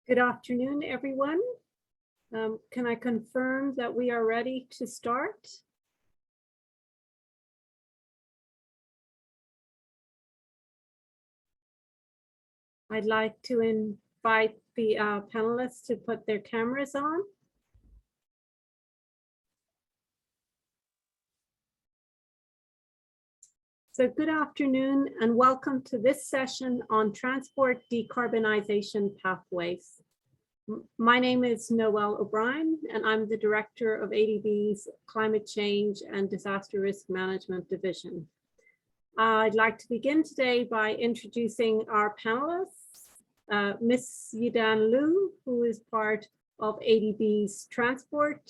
Good afternoon, everyone. Can I confirm that we are ready to start? I'd like to invite the panelists to put their cameras on. So good afternoon and welcome to this session on transport decarbonization pathways. My name is Noelle O'Brien and I'm the director of ADB's Climate Change and Disaster Risk Management Division. I'd like to begin today by introducing our panelists. Ms. Yidan Liu, who is part of ADB's transport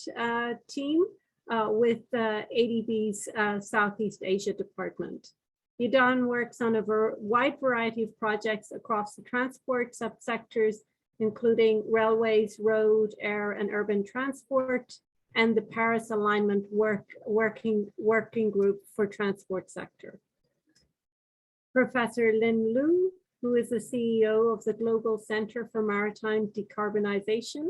team with ADB's Southeast Asia department. Yidan works on a wide variety of projects across the transport subsectors, including railways, road, air, and urban transport, and the Paris Alignment working group for transport sector. Professor Lin Lu, who is the CEO of the Global Center for Maritime Decarbonization.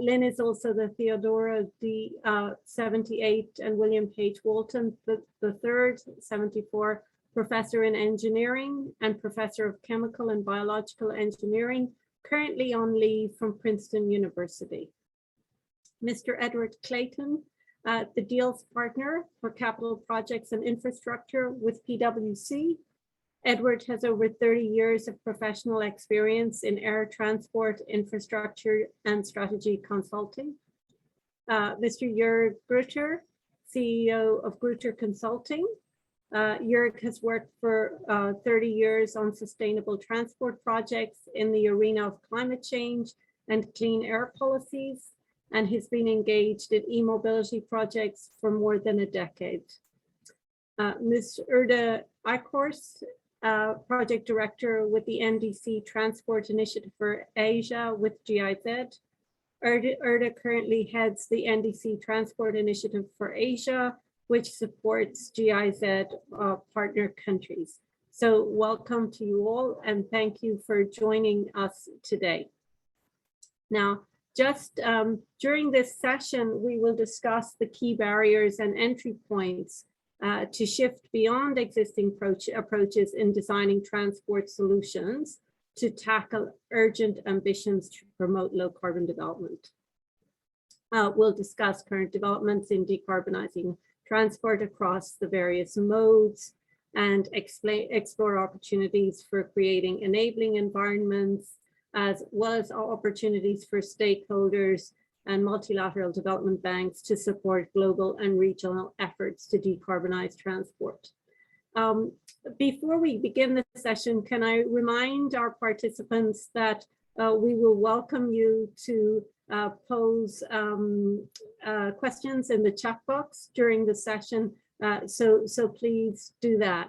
Lin is also the Theodora D. 78 and William Page Walton III, 74 professor in engineering and professor of chemical and biological engineering, currently on leave from Princeton University. Mr. Edward Clayton, the deals partner for capital projects and infrastructure with PwC. Edward has over 30 years of professional experience in air transport, infrastructure, and strategy consulting. Mr. Jörg Grutter, CEO of Grutter Consulting. Jörg has worked for 30 years on sustainable transport projects in the arena of climate change and clean air policies, and has been engaged in e-mobility projects for more than a decade. Ms. Erda Eichhorst, project director with the NDC Transport Initiative for Asia with GIZ. Erda currently heads the NDC Transport Initiative for Asia, which supports GIZ partner countries. So welcome to you all and thank you for joining us today. Now, just during this session, we will discuss the key barriers and entry points to shift beyond existing approaches in designing transport solutions to tackle urgent ambitions to promote low carbon development. We'll discuss current developments in decarbonizing transport across the various modes and explore opportunities for creating enabling environments, as well as opportunities for stakeholders and multilateral development banks to support global and regional efforts to decarbonize transport. Before we begin the session, can I remind our participants that we will welcome you to pose questions in the chat box during the session, so please do that.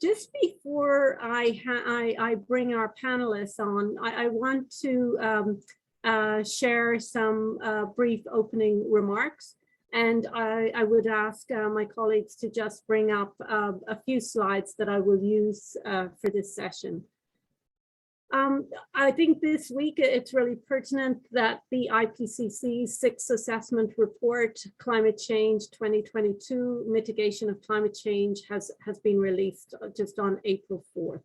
Just before I bring our panelists on, I want to share some brief opening remarks, and I would ask my colleagues to just bring up a few slides that I will use for this session. I think this week it's really pertinent that the IPCC's sixth assessment report, Climate Change 2022, Mitigation of Climate Change, has been released just on April 4th.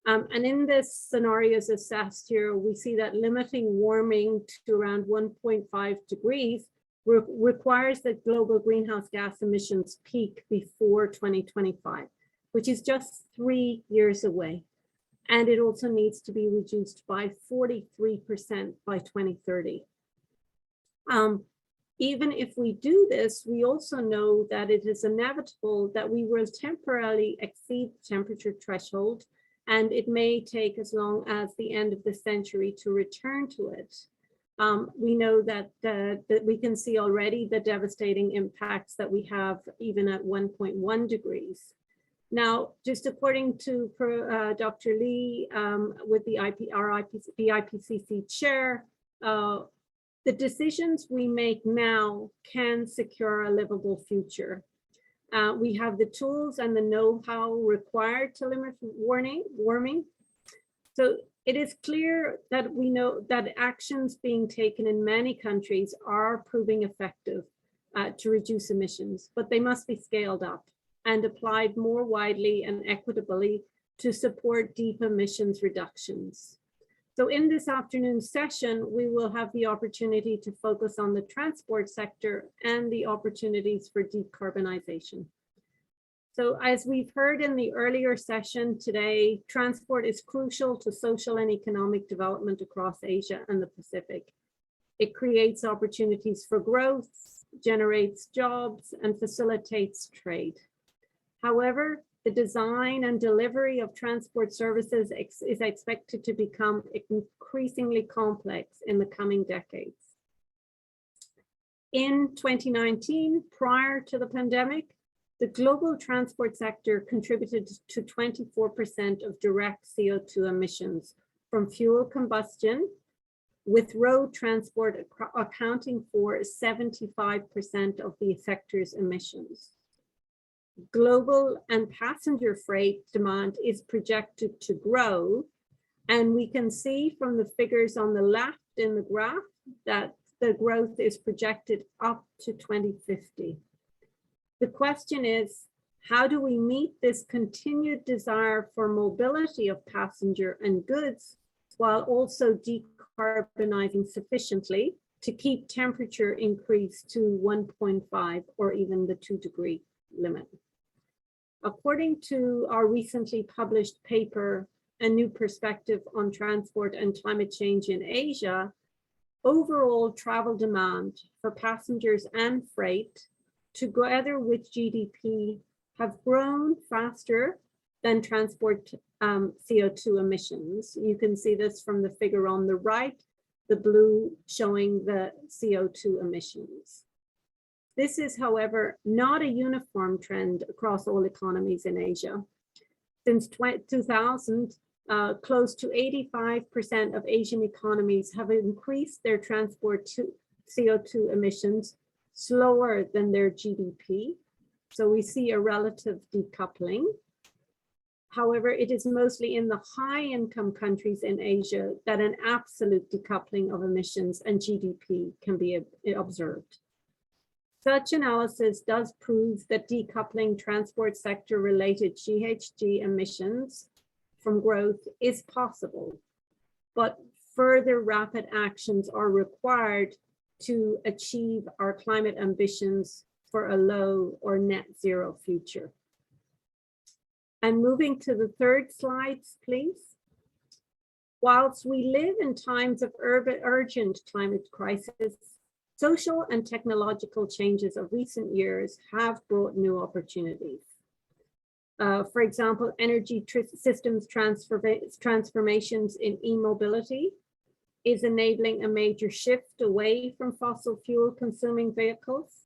And in this scenarios assessed here, we see that limiting warming to around 1.5 degrees requires that global greenhouse gas emissions peak before 2025, which is just 3 years away. And it also needs to be reduced by 43% by 2030. Even if we do this, we also know that it is inevitable that we will temporarily exceed the temperature threshold, and it may take as long as the end of the century to return to it. We know that we can see already the devastating impacts that we have even at 1.1 degrees. Now, just according to Dr. Lee, with the IPCC chair, the decisions we make now can secure a livable future. We have the tools and the know-how required to limit warming. So It is clear that we know that actions being taken in many countries are proving effective to reduce emissions, but they must be scaled up and applied more widely and equitably to support deep emissions reductions. So in this afternoon's session, we will have the opportunity to focus on the transport sector and the opportunities for decarbonization. So as we've heard in the earlier session today, transport is crucial to social and economic development across Asia and the Pacific. It creates opportunities for growth, generates jobs, and facilitates trade. However, the design and delivery of transport services is expected to become increasingly complex in the coming decades. In 2019, prior to the pandemic, the global transport sector contributed to 24% of direct CO2 emissions from fuel combustion, with road transport accounting for 75% of the sector's emissions. Global and passenger freight demand is projected to grow, and we can see from the figures on the left in the graph that the growth is projected up to 2050. The question is, how do we meet this continued desire for mobility of passenger and goods while also decarbonizing sufficiently to keep temperature increase to 1.5 or even the 2-degree limit? According to our recently published paper, A New Perspective on Transport and Climate Change in Asia, overall travel demand for passengers and freight, together with GDP, have grown faster than transport CO2 emissions. You can see this from the figure on the right, the blue showing the CO2 emissions. This is, however, not a uniform trend across all economies in Asia. Since 2000, close to 85% of Asian economies have increased their transport CO2 emissions slower than their GDP. So we see a relative decoupling. However, it is mostly in the high income countries in Asia that an absolute decoupling of emissions and GDP can be observed. Such analysis does prove that decoupling transport sector related GHG emissions from growth is possible, but further rapid actions are required to achieve our climate ambitions for a low or net zero future. And moving to the third slides, please. Whilst we live in times of urgent climate crisis, social and technological changes of recent years have brought new opportunities. For example, energy systems transformations in e-mobility is enabling a major shift away from fossil fuel consuming vehicles.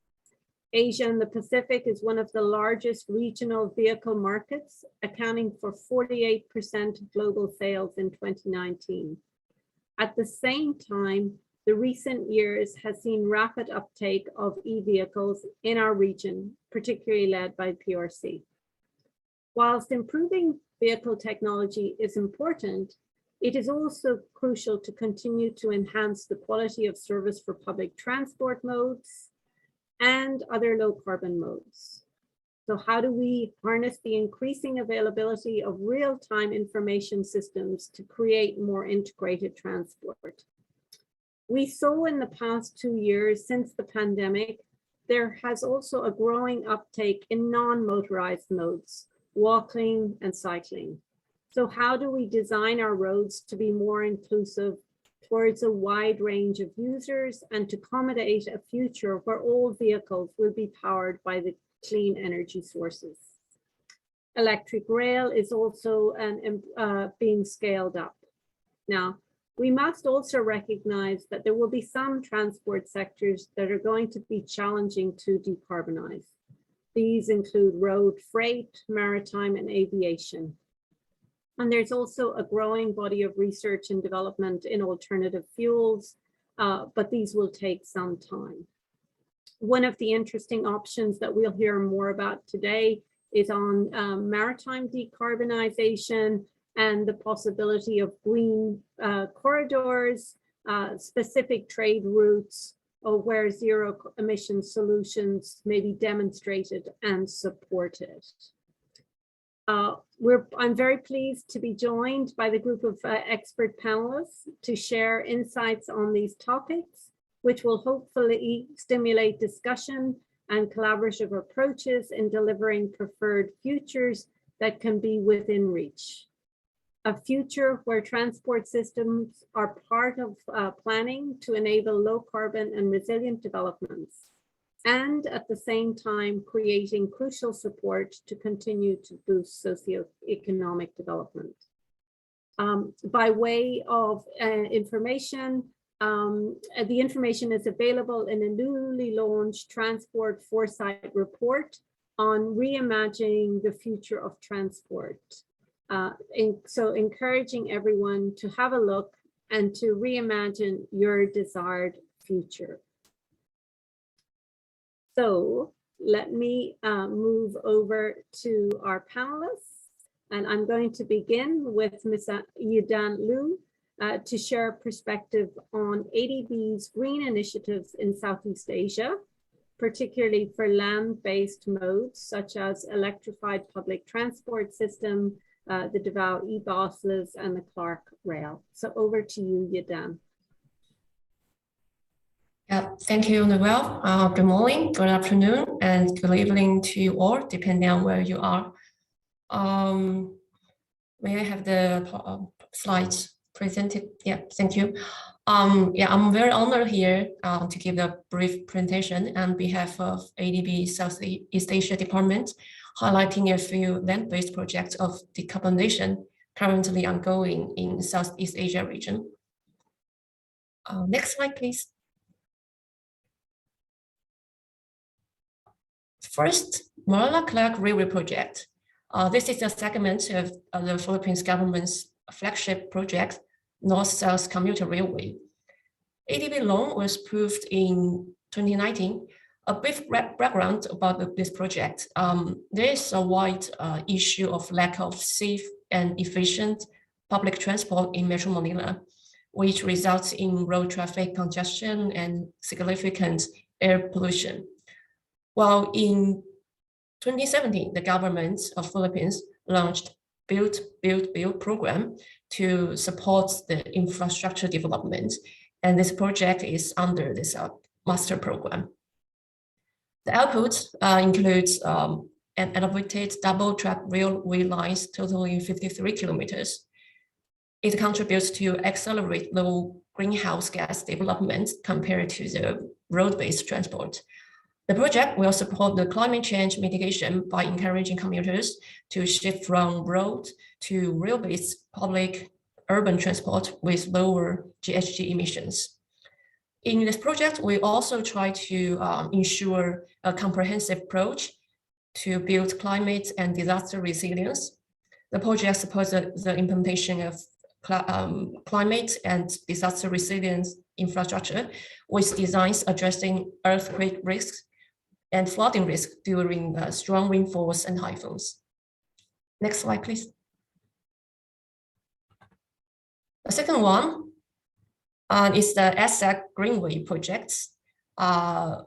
Asia and the Pacific is one of the largest regional vehicle markets, accounting for 48% of global sales in 2019. At the same time, the recent years has seen rapid uptake of e-vehicles in our region, particularly led by PRC. Whilst improving vehicle technology is important, it is also crucial to continue to enhance the quality of service for public transport modes and other low carbon modes. So how do we harness the increasing availability of real-time information systems to create more integrated transport? We saw in the past 2 years since the pandemic, there has also a growing uptake in non-motorized modes, walking and cycling. So how do we design our roads to be more inclusive towards a wide range of users and to accommodate a future where all vehicles will be powered by the clean energy sources? Electric rail is also being scaled up. Now, we must also recognize that there will be some transport sectors that are going to be challenging to decarbonize. These include road freight, maritime, and aviation. And there's also a growing body of research and development in alternative fuels, but these will take some time. One of the interesting options that we'll hear more about today is on maritime decarbonization, and the possibility of green corridors, specific trade routes, or where zero emission solutions may be demonstrated and supported. I'm very pleased to be joined by the group of expert panelists to share insights on these topics, which will hopefully stimulate discussion and collaborative approaches in delivering preferred futures that can be within reach. A future where transport systems are part of planning to enable low carbon and resilient developments, and at the same time creating crucial support to continue to boost socioeconomic development. By way of information, the information is available in a newly launched Transport Foresight report on reimagining the future of transport. So encouraging everyone to have a look and to reimagine your desired future. So let me move over to our panelists, and I'm going to begin with Ms. Yidan Liu to share a perspective on ADB's green initiatives in Southeast Asia, particularly for land-based modes such as electrified public transport system, the Davao e-buses, and the Clark Rail. So over to you, Yidan. Yeah, thank you, Noel. Good morning, good afternoon, and good evening to you all, depending on where you are. May I have the slides presented? Yeah, thank you. Yeah, I'm very honored here to give a brief presentation on behalf of ADB Southeast Asia Department, highlighting a few land-based projects of decarbonization currently ongoing in Southeast Asia region. Next slide, please. First, Manila-Clark Railway project. This is a segment of the Philippines government's flagship project, North-South Commuter Railway. ADB loan was approved in 2019. A brief background about this project. There is a wide issue of lack of safe and efficient public transport in Metro Manila, which results in road traffic congestion and significant air pollution. While in 2017, the government of Philippines launched Build program to support the infrastructure development, and this project is under this master program. The output includes an elevated double-track railway lines totaling 53 kilometers. It contributes to accelerate low greenhouse gas development compared to the road-based transport. The project will support the climate change mitigation by encouraging commuters to shift from road to rail-based public urban transport with lower GHG emissions. In this project, we also try to ensure a comprehensive approach to build climate and disaster resilience. The project supports the implementation of climate and disaster resilience infrastructure with designs addressing earthquake risks and flooding risk during strong rainfalls and typhoons. Next slide, please. The second one is the ASAC Greenway project,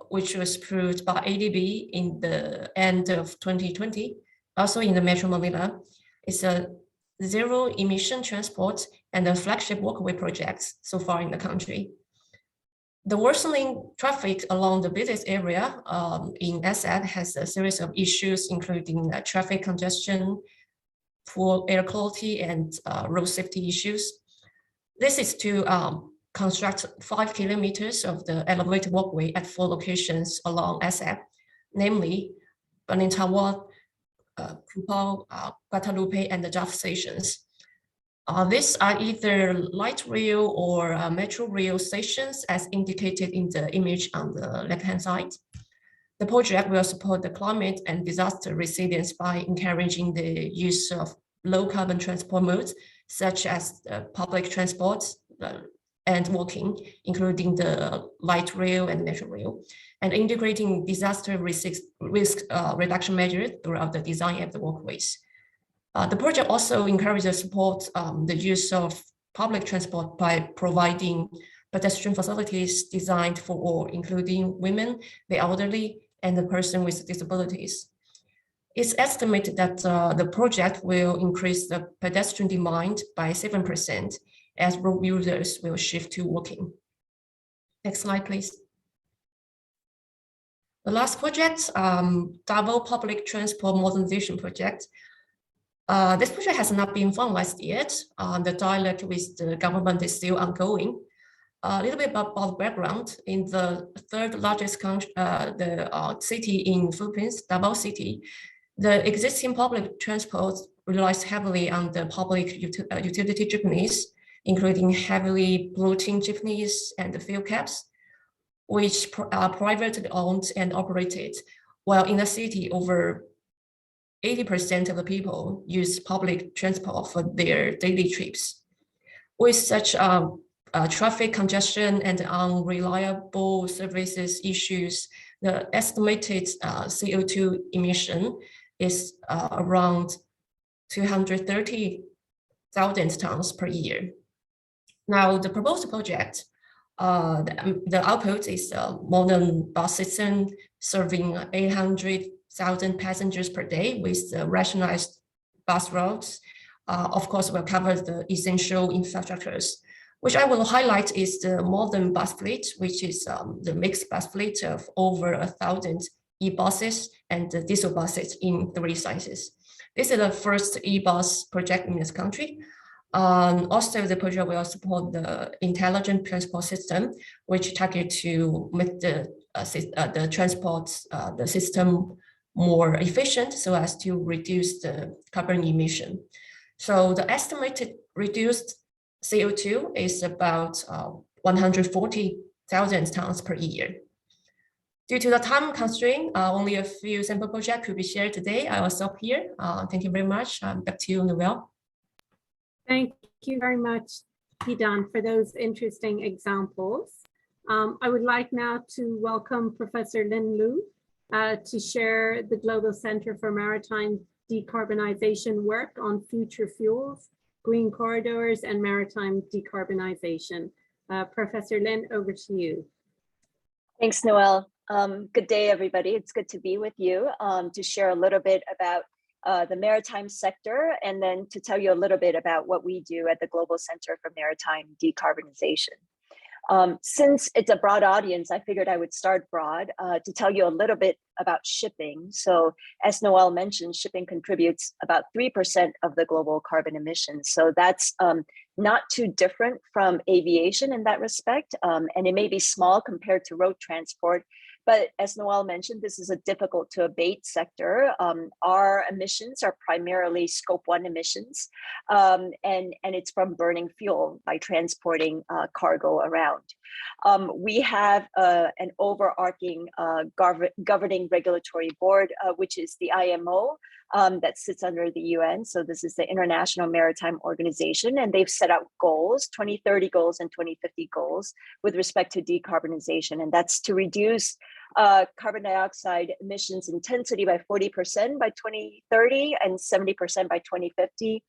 which was approved by ADB in the end of 2020, also in the Metro Manila. It's a zero emission transport and a flagship walkway project so far in the country. The worsening traffic along the business area in ASAC has a series of issues, including traffic congestion, poor air quality, and road safety issues. This is to construct 5 kilometers of the elevated walkway at 4 locations along ASAC, namely Balintawak, Cupao, Guadalupe, and the Jaffa stations. These are either light rail or metro rail stations as indicated in the image on the left-hand side. The project will support the climate and disaster resilience by encouraging the use of low carbon transport modes, such as public transport and walking, including the light rail and metro rail, and integrating disaster risk reduction measures throughout the design of the walkways. The project also encourages support the use of public transport by providing pedestrian facilities designed for all, including women, the elderly, and the person with disabilities. It's estimated that the project will increase the pedestrian demand by 7% as road users will shift to walking. Next slide, please. The last project, Double Public Transport Modernization Project. This project has not been finalized yet. The dialogue with the government is still ongoing. A little bit about background. In the third largest country, city in Philippines, Davao City, the existing public transport relies heavily on the public utility jeepneys, including heavily polluting jeepneys and the fuel cabs, which are privately owned and operated, while in the city, over 80% of the people use public transport for their daily trips. With such traffic congestion and unreliable services issues, the estimated CO2 emission is around 230,000 tons per year. Now, the proposed project, the output is a modern bus system serving 800,000 passengers per day with rationalized bus routes. Of course, will cover the essential infrastructures. Which I will highlight is the modern bus fleet, which is the mixed bus fleet of over 1,000 e-buses and the diesel buses in 3 sizes. This is the first e-bus project in this country. Also, the project will support the intelligent transport system, which target to make the transport the system more efficient so as to reduce the carbon emission. So the estimated reduced CO2 is about 140,000 tons per year. Due to the time constraint, only a few sample projects could be shared today. I will stop here. Thank you very much. Back to you, Noelle. Thank you very much, Hidan, for those interesting examples. I would like now to welcome Professor Lin Lu to share the Global Center for Maritime Decarbonization work on future fuels, green corridors, and maritime decarbonization. Professor Lin, over to you. Thanks, Noelle. Good day, everybody. It's good to be with you to share a little bit about the maritime sector, and then to tell you a little bit about what we do at the Global Center for Maritime Decarbonization. Since it's a broad audience, I figured I would start broad to tell you a little bit about shipping. So as Noelle mentioned, shipping contributes about 3% of the global carbon emissions. So that's not too different from aviation in that respect. And it may be small compared to road transport, but as Noelle mentioned, this is a difficult to abate sector. Our emissions are primarily Scope 1 emissions, and it's from burning fuel by transporting cargo around. We have an overarching governing regulatory board, which is the IMO, that sits under the UN. So this is the International Maritime Organization, and they've set out goals, 2030 goals and 2050 goals with respect to decarbonization. And that's to reduce carbon dioxide emissions intensity by 40% by 2030 and 70% by 2050.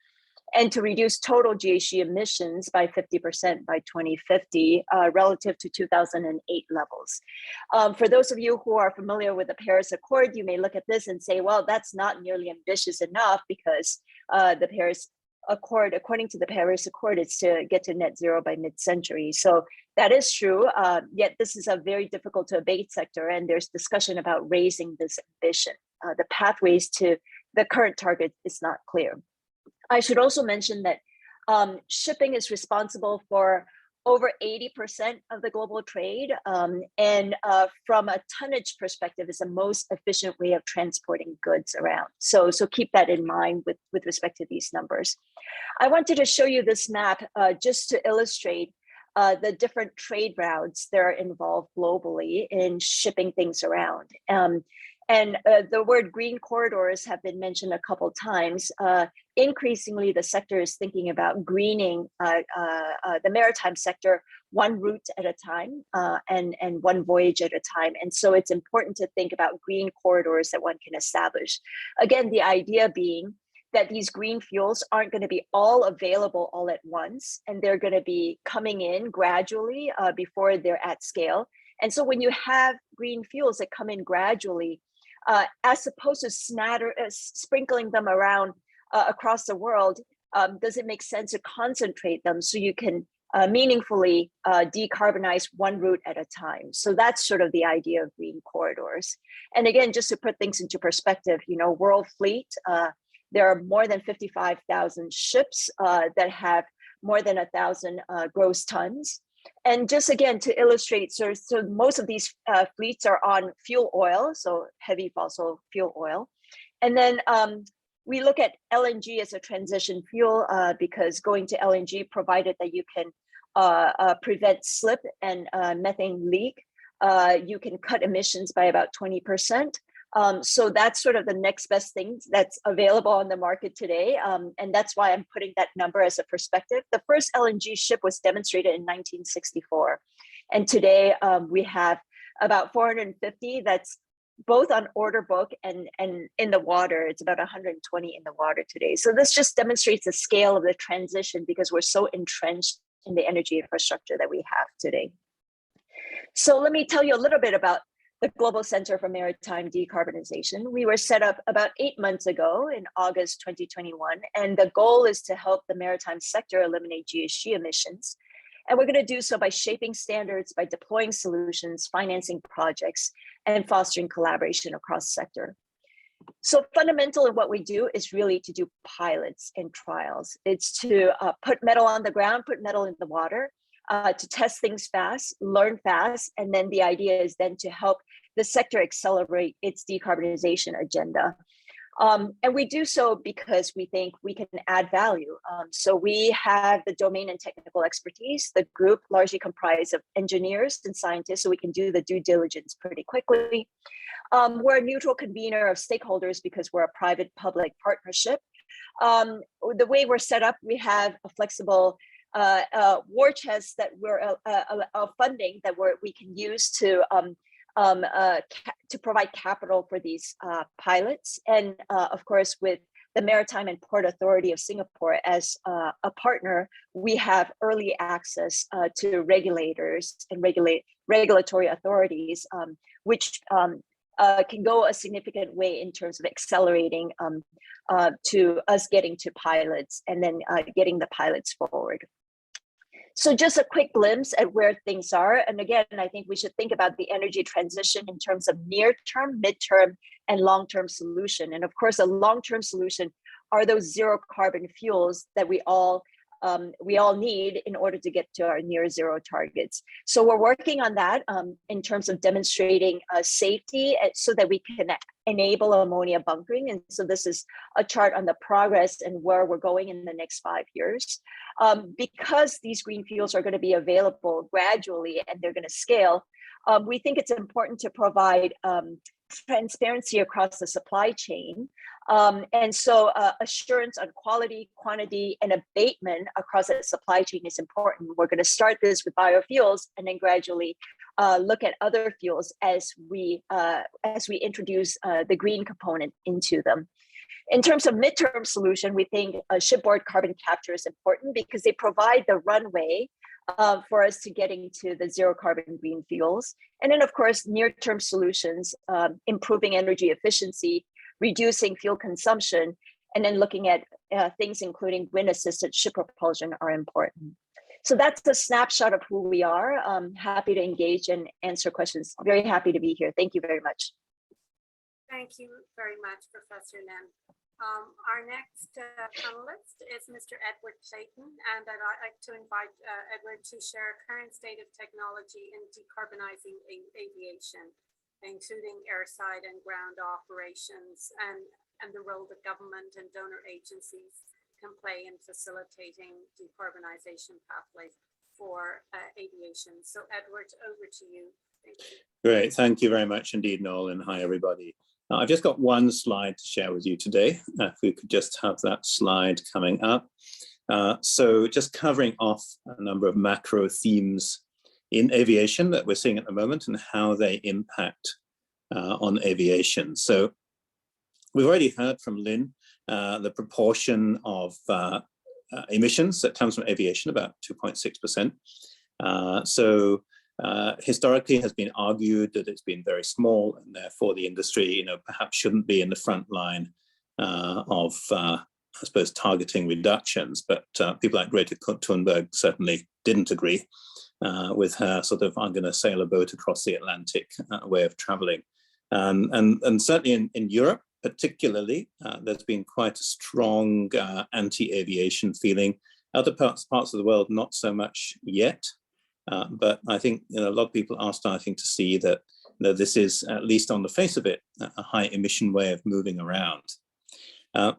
And to reduce total GHG emissions by 50% by 2050 relative to 2008 levels. For those of you who are familiar with the Paris Accord, you may look at this and say, well, that's not nearly ambitious enough because the Paris Accord, according to the Paris Accord, is to get to net zero by mid-century. So that is true, yet this is a very difficult to abate sector, and there's discussion about raising this ambition. The pathways to the current target is not clear. I should also mention that shipping is responsible for over 80% of the global trade, and from a tonnage perspective is the most efficient way of transporting goods around. So keep that in mind with respect to these numbers. I wanted to show you this map just to illustrate the different trade routes that are involved globally in shipping things around. And the word green corridors have been mentioned a couple times. Increasingly, the sector is thinking about greening the maritime sector one route at a time and one voyage at a time. And so it's important to think about green corridors that one can establish. Again, the idea being that these green fuels aren't going to be all available all at once, and they're going to be coming in gradually before they're at scale. And so when you have green fuels that come in gradually, as opposed to sprinkling them around across the world, does it make sense to concentrate them so you can meaningfully decarbonize one route at a time? So that's sort of the idea of green corridors. And again, just to put things into perspective, world fleet, there are more than 55,000 ships that have more than 1,000 gross tons. And just again, to illustrate, so most of these fleets are on fuel oil, so heavy fossil fuel oil. And then we look at LNG as a transition fuel because going to LNG, provided that you can prevent slip and methane leak, you can cut emissions by about 20%. So that's sort of the next best thing that's available on the market today. And that's why I'm putting that number as a perspective. The first LNG ship was demonstrated in 1964. And today we have about 450 that's both on order book and in the water. It's about 120 in the water today. So this just demonstrates the scale of the transition because we're so entrenched in the energy infrastructure that we have today. So let me tell you a little bit about the Global Center for Maritime Decarbonization. We were set up about 8 months ago in August 2021, and the goal is to help the maritime sector eliminate GHG emissions. And we're going to do so by shaping standards, by deploying solutions, financing projects, and fostering collaboration across the sector. So fundamental in what we do is really to do pilots and trials. It's to put metal on the ground, put metal in the water, to test things fast, learn fast, and then the idea is then to help the sector accelerate its decarbonization agenda. And we do so because we think we can add value. So we have the domain and technical expertise, the group largely comprised of engineers and scientists, so we can do the due diligence pretty quickly. We're a neutral convener of stakeholders because we're a private-public partnership. The way we're set up, we have a flexible war chest that we're funding that we can use to provide capital for these pilots. And of course, with the Maritime and Port Authority of Singapore as a partner, we have early access to regulators and regulatory authorities, which can go a significant way in terms of accelerating to us getting to pilots and then getting the pilots forward. So just a quick glimpse at where things are. And again, I think we should think about the energy transition in terms of near-term, mid-term, and long-term solution. And of course, a long-term solution are those zero carbon fuels that we all need in order to get to our near zero targets. So we're working on that in terms of demonstrating safety so that we can enable ammonia bunkering. And so this is a chart on the progress and where we're going in the next 5 years. Because these green fuels are going to be available gradually and they're going to scale, we think it's important to provide transparency across the supply chain. And so assurance on quality, quantity, and abatement across the supply chain is important. We're going to start this with biofuels and then gradually look at other fuels as we introduce the green component into them. In terms of midterm solution, we think shipboard carbon capture is important because they provide the runway for us to getting to the zero carbon green fuels. And then of course, near-term solutions, improving energy efficiency, reducing fuel consumption, and then looking at things including wind-assisted ship propulsion are important. So that's a snapshot of who we are. I'm happy to engage and answer questions. Very happy to be here. Thank you very much. Thank you very much, Professor Lim. Our next panelist is Mr. Edward Clayton, and I'd like to invite Edward to share current state of technology in decarbonizing aviation, including airside and ground operations, and the role that government and donor agencies can play in facilitating decarbonization pathways for aviation. So Edward, over to you. Thank you. Great, thank you very much indeed, Noel, and hi everybody. I've just got one slide to share with you today. If we could just have that slide coming up. So just covering off a number of macro themes in aviation that we're seeing at the moment and how they impact on aviation. So we've already heard from Lynn the proportion of emissions that comes from aviation, about 2.6%. So historically has been argued that it's been very small, and therefore the industry, perhaps shouldn't be in the front line of, I suppose, targeting reductions. But people like Greta Thunberg certainly didn't agree with her sort of "I'm going to sail a boat across the Atlantic" way of traveling. And certainly in Europe, particularly, there's been quite a strong anti-aviation feeling. Other parts of the world, not so much yet. But I think a lot of people are starting to see that this is, at least on the face of it, a high emission way of moving around.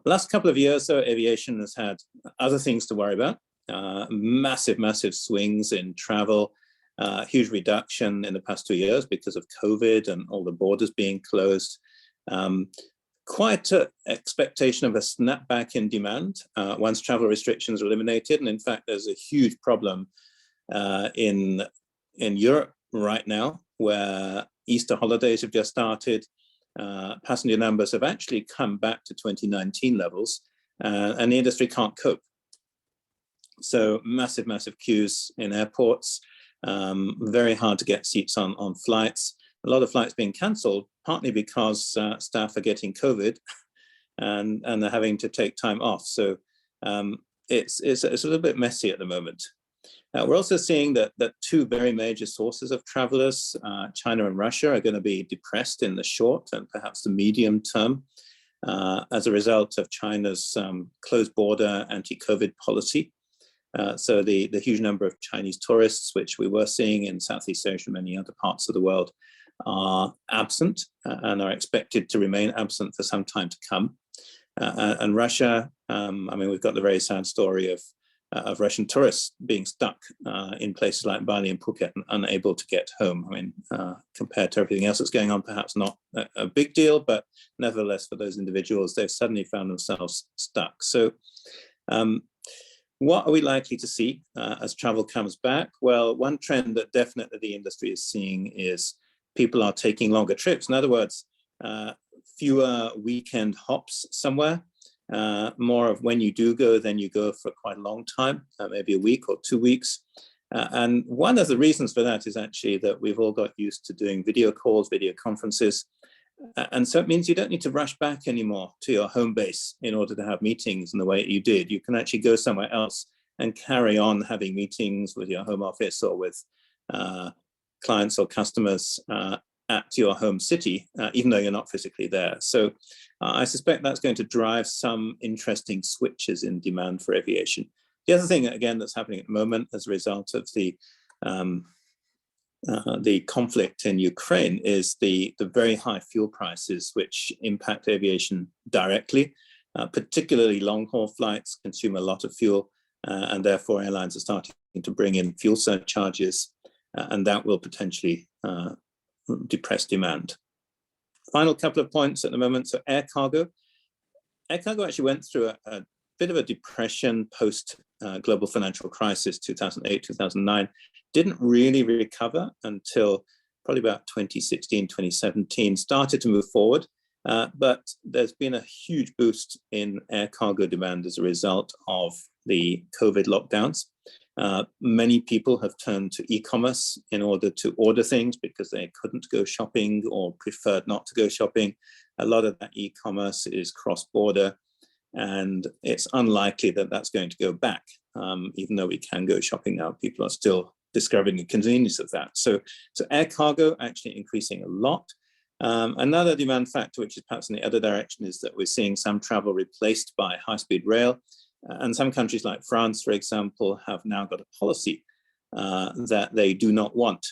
Last couple of years, though, aviation has had other things to worry about. Massive swings in travel, huge reduction in the past 2 years because of COVID and all the borders being closed. Quite an expectation of a snapback in demand once travel restrictions are eliminated. And in fact, there's a huge problem in Europe right now, where Easter holidays have just started. Passenger numbers have actually come back to 2019 levels, and the industry can't cope. So massive queues in airports, very hard to get seats on flights. A lot of flights being cancelled, partly because staff are getting COVID and they're having to take time off. So it's a little bit messy at the moment. We're also seeing that two very major sources of travelers, China and Russia, are going to be depressed in the short and perhaps the medium term as a result of China's closed border anti-COVID policy. So the huge number of Chinese tourists, which we were seeing in Southeast Asia and many other parts of the world, are absent and are expected to remain absent for some time to come. And Russia, I mean, we've got the very sad story of Russian tourists being stuck in places like Bali and Phuket and unable to get home. I mean, compared to everything else that's going on, perhaps not a big deal, but nevertheless, for those individuals, they've suddenly found themselves stuck. So what are we likely to see as travel comes back? Well, one trend that definitely the industry is seeing is people are taking longer trips. In other words, fewer weekend hops somewhere. More of when you do go, then you go for quite a long time, maybe a week or 2 weeks. And one of the reasons for that is actually that we've all got used to doing video calls, video conferences. And so it means you don't need to rush back anymore to your home base in order to have meetings in the way you did. You can actually go somewhere else and carry on having meetings with your home office or with clients or customers at your home city, even though you're not physically there. So I suspect that's going to drive some interesting switches in demand for aviation. The other thing, again, that's happening at the moment as a result of the conflict in Ukraine is the very high fuel prices, which impact aviation directly. Particularly long-haul flights consume a lot of fuel, and therefore airlines are starting to bring in fuel surcharges, and that will potentially depress demand. Final couple of points at the moment. So air cargo. Air cargo actually went through a bit of a depression post global financial crisis, 2008, 2009. Didn't really recover until probably about 2016, 2017, started to move forward. But there's been a huge boost in air cargo demand as a result of the COVID lockdowns. Many people have turned to e-commerce in order to order things because they couldn't go shopping or preferred not to go shopping. A lot of that e-commerce is cross-border, and it's unlikely that that's going to go back. Even though we can go shopping now, people are still discovering the convenience of that. So air cargo actually increasing a lot. Another demand factor, which is perhaps in the other direction, is that we're seeing some travel replaced by high-speed rail. And some countries like France, for example, have now got a policy that they do not want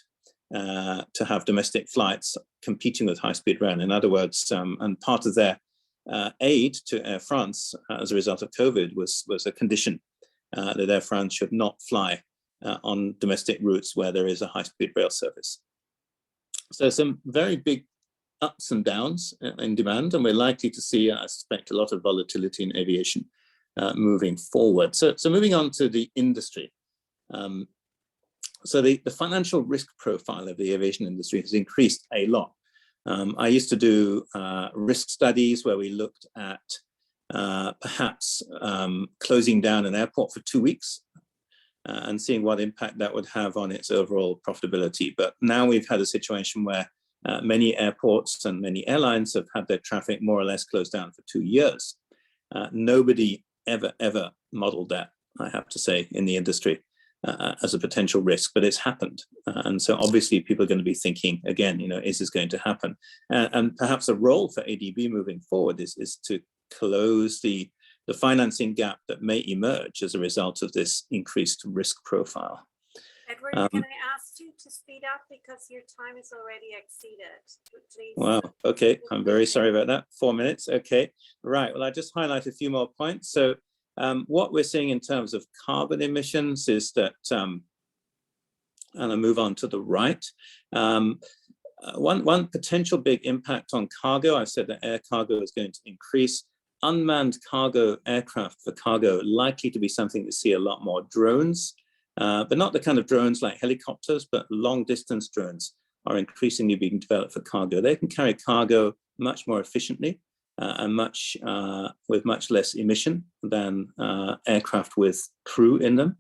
to have domestic flights competing with high-speed rail. In other words, and part of their aid to Air France as a result of COVID was a condition that Air France should not fly on domestic routes where there is a high-speed rail service. So some very big ups and downs in demand, and we're likely to see, I suspect, a lot of volatility in aviation moving forward. So moving on to the industry. So the financial risk profile of the aviation industry has increased a lot. I used to do risk studies where we looked at perhaps closing down an airport for 2 weeks and seeing what impact that would have on its overall profitability. But now we've had a situation where many airports and many airlines have had their traffic more or less closed down for 2 years. Nobody ever modeled that, I have to say, in the industry as a potential risk, but it's happened. And so obviously people are going to be thinking again, is this going to happen? And perhaps a role for ADB moving forward is to close the financing gap that may emerge as a result of this increased risk profile. Edward, can I ask you to speed up because your time is already exceeded, please? Wow, okay, I'm very sorry about that. 4 minutes, okay. Right, well, I just highlight a few more points. So what we're seeing in terms of carbon emissions is that, and I'll move on to the right, one potential big impact on cargo, I've said that air cargo is going to increase. Unmanned cargo aircraft for cargo likely to be something to see a lot more drones, but not the kind of drones like helicopters, but long distance drones are increasingly being developed for cargo. They can carry cargo much more efficiently and with much less emission than aircraft with crew in them.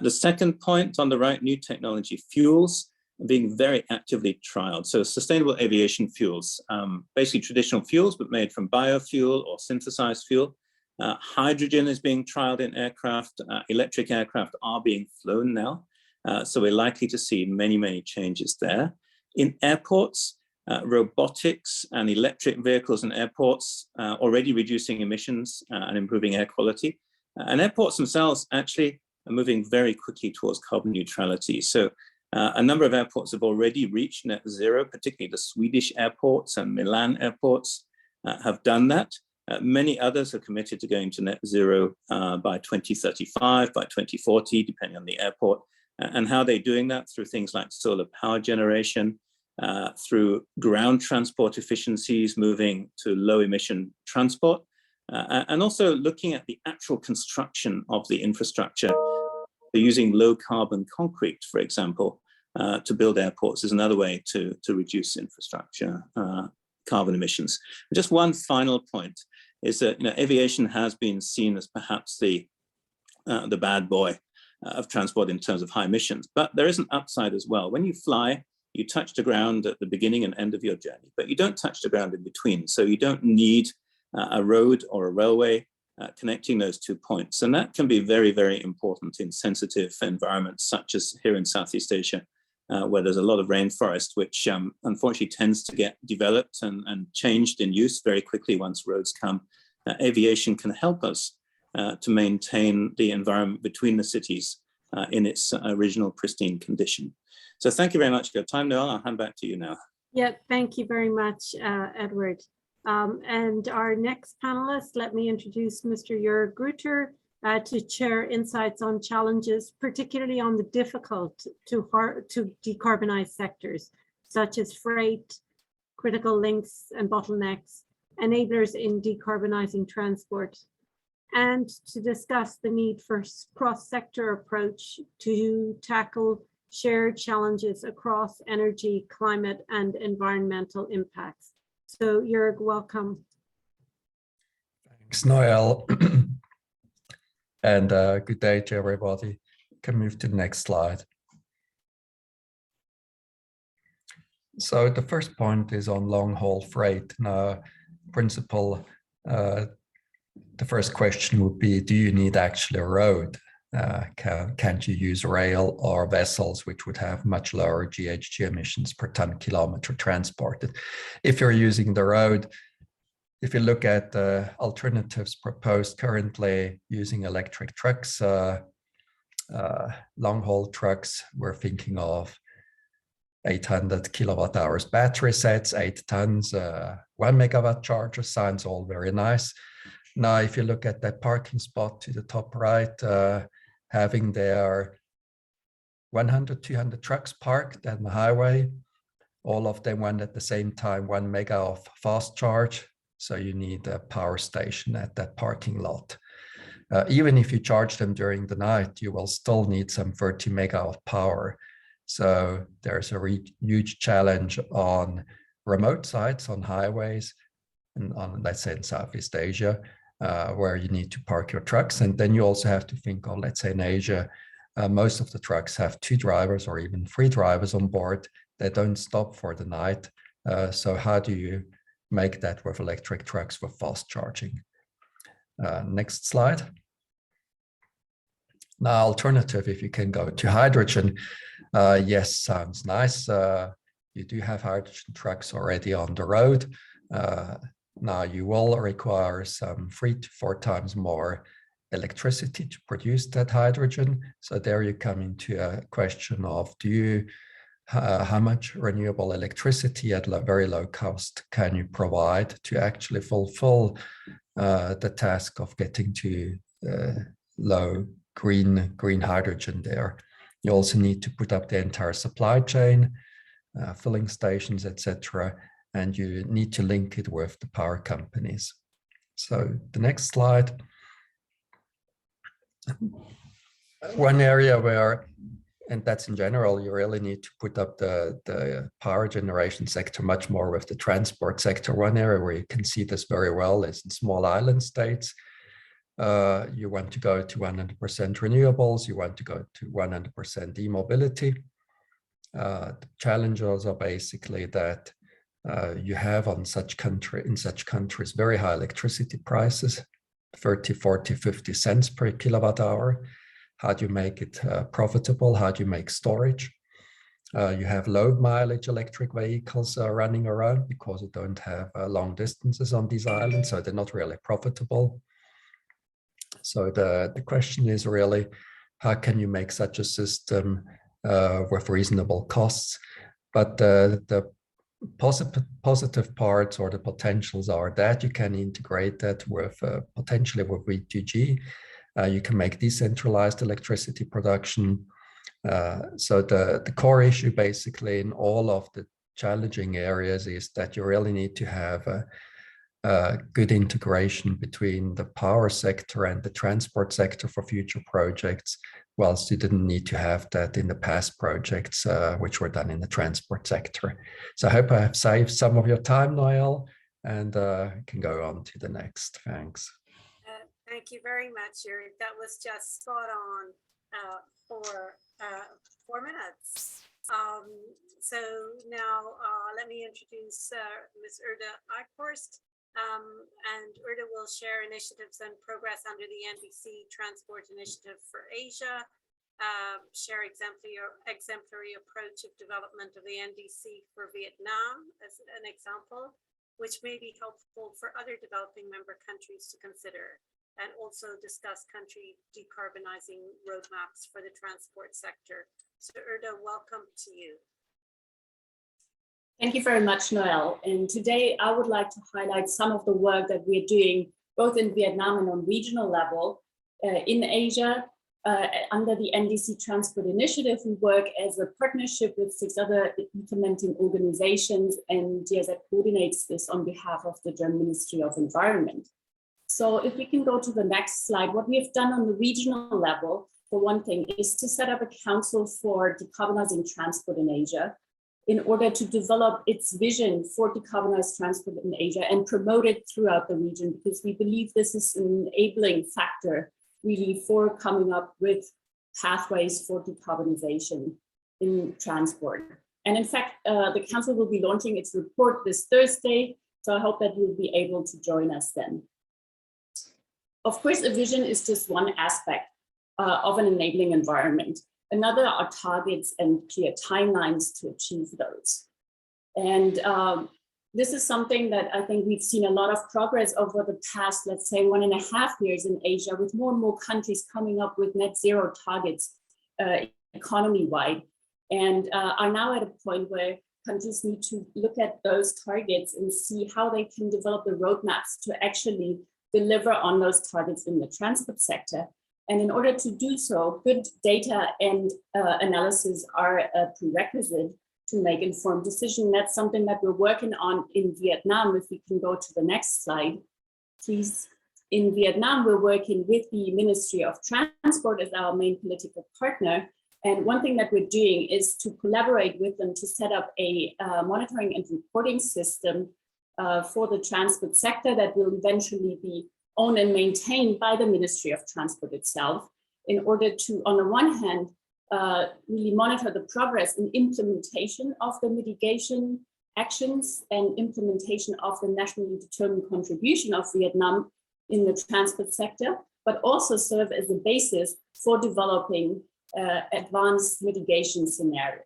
The second point on the right, new technology fuels being very actively trialed. So sustainable aviation fuels, basically traditional fuels, but made from biofuel or synthesized fuel. Hydrogen is being trialed in aircraft. Electric aircraft are being flown now. So we're likely to see many changes there. In airports, robotics and electric vehicles in airports already reducing emissions and improving air quality. And airports themselves actually are moving very quickly towards carbon neutrality. So a number of airports have already reached net zero, particularly the Swedish airports and Milan airports have done that. Many others are committed to going to net zero by 2035, by 2040, depending on the airport. And how they're doing that through things like solar power generation, through ground transport efficiencies, moving to low emission transport, and also looking at the actual construction of the infrastructure. So using low carbon concrete, for example, to build airports is another way to reduce infrastructure carbon emissions. Just one final point is that aviation has been seen as perhaps the bad boy of transport in terms of high emissions, but there is an upside as well. When you fly, you touch the ground at the beginning and end of your journey, but you don't touch the ground in between. So you don't need a road or a railway connecting those 2 points. And that can be very important in sensitive environments, such as here in Southeast Asia, where there's a lot of rainforest, which unfortunately tends to get developed and changed in use very quickly once roads come. Aviation can help us to maintain the environment between the cities in its original pristine condition. So thank you very much for your time, Noel. I'll hand back to you now. Yeah, thank you very much, Edward. And our next panelist, let me introduce Mr. Jörg Grutter to share insights on challenges, particularly on the difficult to decarbonize sectors, such as freight, critical links and bottlenecks, enablers in decarbonizing transport, and to discuss the need for cross-sector approach to tackle shared challenges across energy, climate, and environmental impacts. So Jörg, welcome. Thanks, Noel. And good day to everybody. Can move to the next slide. So the first point is on long-haul freight. Now, principle, the first question would be, do you need actually a road? Can't you use rail or vessels, which would have much lower GHG emissions per ton kilometer transported? If you're using the road, if you look at the alternatives proposed currently using electric trucks, long-haul trucks, we're thinking of 800 kilowatt hours battery sets, 8 tons, 1 megawatt charger, sounds all very nice. Now, if you look at that parking spot to the top right, having there 100, 200 trucks parked on the highway, all of them went at the same time, 1 mega of fast charge. So you need a power station at that parking lot. Even if you charge them during the night, you will still need some 30 mega of power. So there's a huge challenge on remote sites, on highways, and on, let's say, in Southeast Asia. where you need to park your trucks. And then you also have to think of, let's say in Asia, most of the trucks have 2 drivers or even 3 drivers on board. They don't stop for the night. So how do you make that with electric trucks with fast charging? Next slide. Now, alternative, if you can go to hydrogen, yes, sounds nice. You do have hydrogen trucks already on the road. Now you will require some 3 to 4 times more electricity to produce that hydrogen. So there you come into a question of, how much renewable electricity at very low cost can you provide to actually fulfill the task of getting to low green hydrogen there. You also need to put up the entire supply chain, filling stations, etc. And you need to link it with the power companies. So the next slide. One area where, and that's in general, you really need to put up the power generation sector much more with the transport sector. One area where you can see this very well is in small island states. You want to go to 100% renewables, you want to go to 100% e-mobility. The challenges are basically that you have in such countries very high electricity prices, 30, 40, 50 cents per kilowatt hour. How do you make it profitable? How do you make storage? You have low mileage electric vehicles running around because you don't have long distances on these islands, so they're not really profitable. So the question is really, how can you make such a system with reasonable costs? But the positive parts or the potentials are that you can integrate that with potentially with V2G. You can make decentralized electricity production. So the core issue basically in all of the challenging areas is that you really need to have a good integration between the power sector and the transport sector for future projects, whilst you didn't need to have that in the past projects, which were done in the transport sector. So I hope I have saved some of your time, Noel, and can go on to the next. Thanks. Thank you very much, Jörg. That was just spot on for 4 minutes. So now let me introduce Ms. Urda Eichhorst. And Urda will share initiatives and progress under the NDC Transport Initiative for Asia, share exemplary approach of development of the NDC for Vietnam as an example, which may be helpful for other developing member countries to consider, and also discuss country decarbonizing roadmaps for the transport sector. So Urda, welcome to you. Thank you very much, Noel. And today I would like to highlight some of the work that we're doing both in Vietnam and on regional level. In Asia, under the NDC Transport Initiative, we work as a partnership with 6 other implementing organizations, and GIZ coordinates this on behalf of the German Ministry of Environment. So if we can go to the next slide, what we have done on the regional level, for one thing, is to set up a council for decarbonizing transport in Asia, in order to develop its vision for decarbonized transport in Asia and promote it throughout the region, because we believe this is an enabling factor really for coming up with pathways for decarbonization in transport. And in fact, the council will be launching its report this Thursday, so I hope that you'll be able to join us then. Of course, a vision is just one aspect of an enabling environment. Another are targets and clear timelines to achieve those. And this is something that I think we've seen a lot of progress over the past, let's say, 1.5 years in Asia, with more and more countries coming up with net zero targets economy-wide, and are now at a point where countries need to look at those targets and see how they can develop the roadmaps to actually deliver on those targets in the transport sector. And in order to do so, good data and analysis are a prerequisite to make informed decision. That's something that we're working on in Vietnam. If we can go to the next slide, please. In Vietnam, we're working with the Ministry of Transport as our main political partner. And one thing that we're doing is to collaborate with them to set up a monitoring and reporting system for the transport sector that will eventually be owned and maintained by the Ministry of Transport itself, in order to, on the one hand, really monitor the progress in implementation of the mitigation actions and implementation of the nationally determined contribution of Vietnam in the transport sector, but also serve as a basis for developing advanced mitigation scenarios.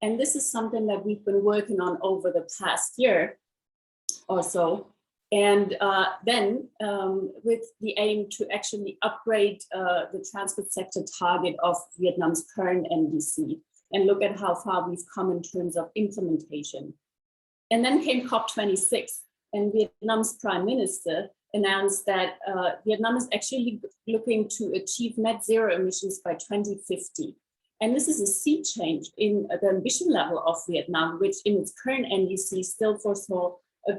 And this is something that we've been working on over the past year or so. And then with the aim to actually upgrade the transport sector target of Vietnam's current NDC and look at how far we've come in terms of implementation. And then came COP26, and Vietnam's Prime Minister announced that Vietnam is actually looking to achieve net zero emissions by 2050. And this is a sea change in the ambition level of Vietnam, which in its current NDC still foresaw a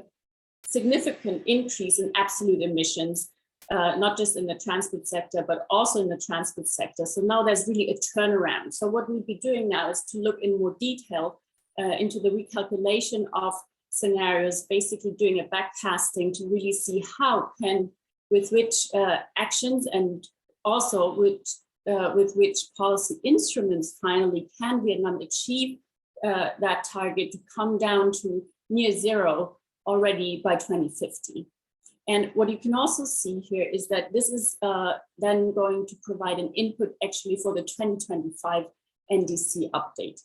significant increase in absolute emissions, not just in the transport sector, but also in the transport sector. So now there's really a turnaround. So what we'll be doing now is to look in more detail into the recalculation of scenarios, basically doing a backcasting to really see how can, with which actions and also with which policy instruments finally can Vietnam achieve that target to come down to near zero already by 2050. And what you can also see here is that this is then going to provide an input actually for the 2025 NDC update.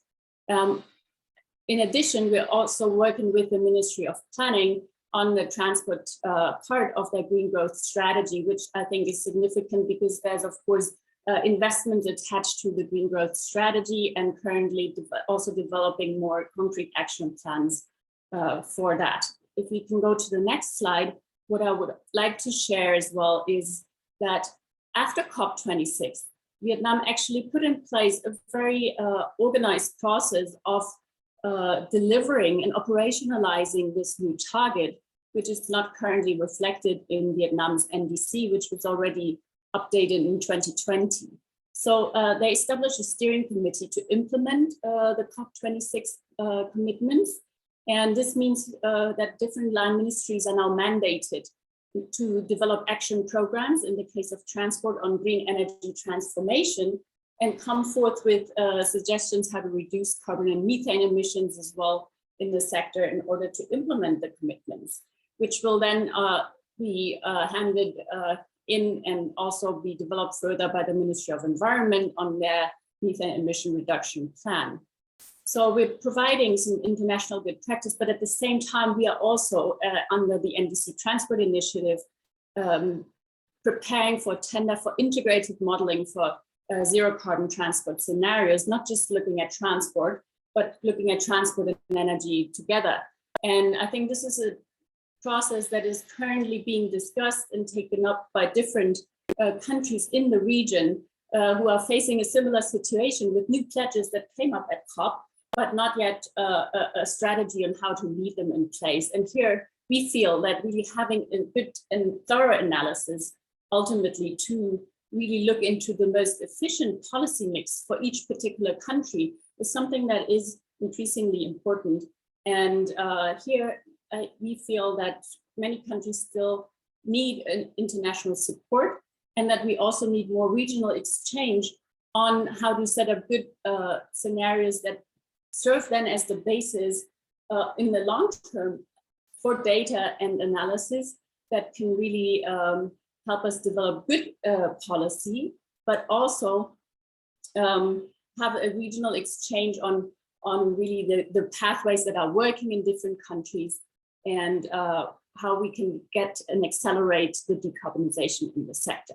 In addition, we're also working with the Ministry of Planning on the transport part of their green growth strategy, which I think is significant because there's, of course, investments attached to the green growth strategy and currently also developing more concrete action plans for that. If we can go to the next slide, what I would like to share as well is that after COP26, Vietnam actually put in place a very organized process of delivering and operationalizing this new target, which is not currently reflected in Vietnam's NDC, which was already updated in 2020. So they established a steering committee to implement the COP26 commitments. And this means that different line ministries are now mandated to develop action programs in the case of transport on green energy transformation and come forth with suggestions how to reduce carbon and methane emissions as well in the sector in order to implement the commitments, which will then be handed in and also be developed further by the Ministry of Environment on their methane emission reduction plan. So we're providing some international good practice, but at the same time, we are also under the NDC Transport Initiative preparing for tender for integrated modeling for zero carbon transport scenarios, not just looking at transport, but looking at transport and energy together. And I think this is a process that is currently being discussed and taken up by different countries in the region who are facing a similar situation with new pledges that came up at COP, but not yet a strategy on how to lead them in place. And here we feel that really having a good and thorough analysis ultimately to really look into the most efficient policy mix for each particular country is something that is increasingly important. And here we feel that many countries still need an international support and that we also need more regional exchange on how to set up good scenarios that serve then as the basis in the long term for data and analysis that can really help us develop good policy, but also have a regional exchange on really the pathways that are working in different countries and how we can get and accelerate the decarbonization in the sector.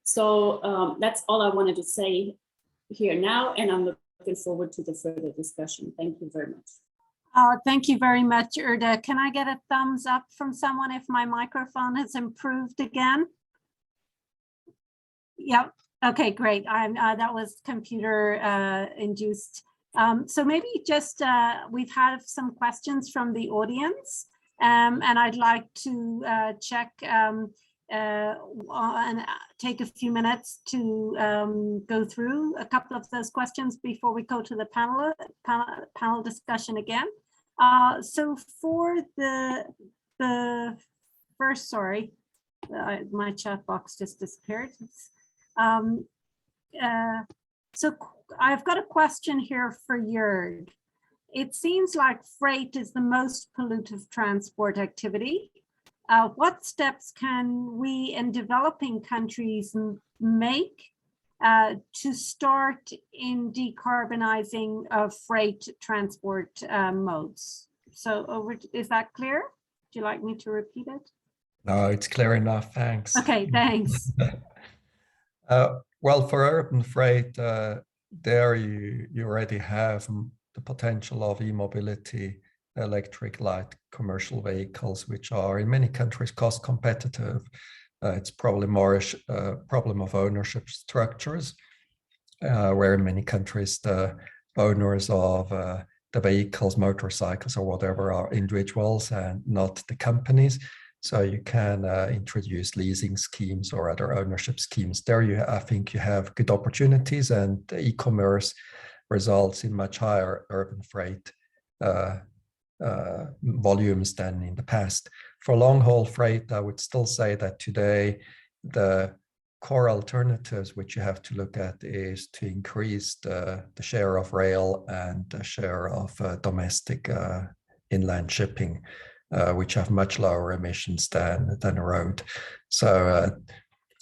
So that's all I wanted to say here now, and I'm looking forward to the further discussion. Thank you very much. Thank you very much, Erda. Can I get a thumbs up from someone if my microphone has improved again? Yep. Okay, great. That was computer induced. So maybe just we've had some questions from the audience, and I'd like to check and take a few minutes to go through a couple of those questions before we go to the panel discussion again. So for the first, sorry, My chat box just disappeared. So I've got a question here for Jörg. It seems like freight is the most pollutive transport activity. What steps can we in developing countries make to start in decarbonizing of freight transport modes? So is that clear? Would you like me to repeat it? No, it's clear enough, thanks. Okay, thanks. Well, for urban freight, there you already have the potential of e-mobility, electric light commercial vehicles, which are in many countries cost competitive. It's probably more a problem of ownership structures, where in many countries the owners of the vehicles, motorcycles or whatever are individuals and not the companies. So you can introduce leasing schemes or other ownership schemes. There I think you have good opportunities, and e-commerce results in much higher urban freight volumes than in the past. For long-haul freight, I would still say that today the core alternatives which you have to look at is to increase the share of rail and the share of domestic inland shipping, which have much lower emissions than road. So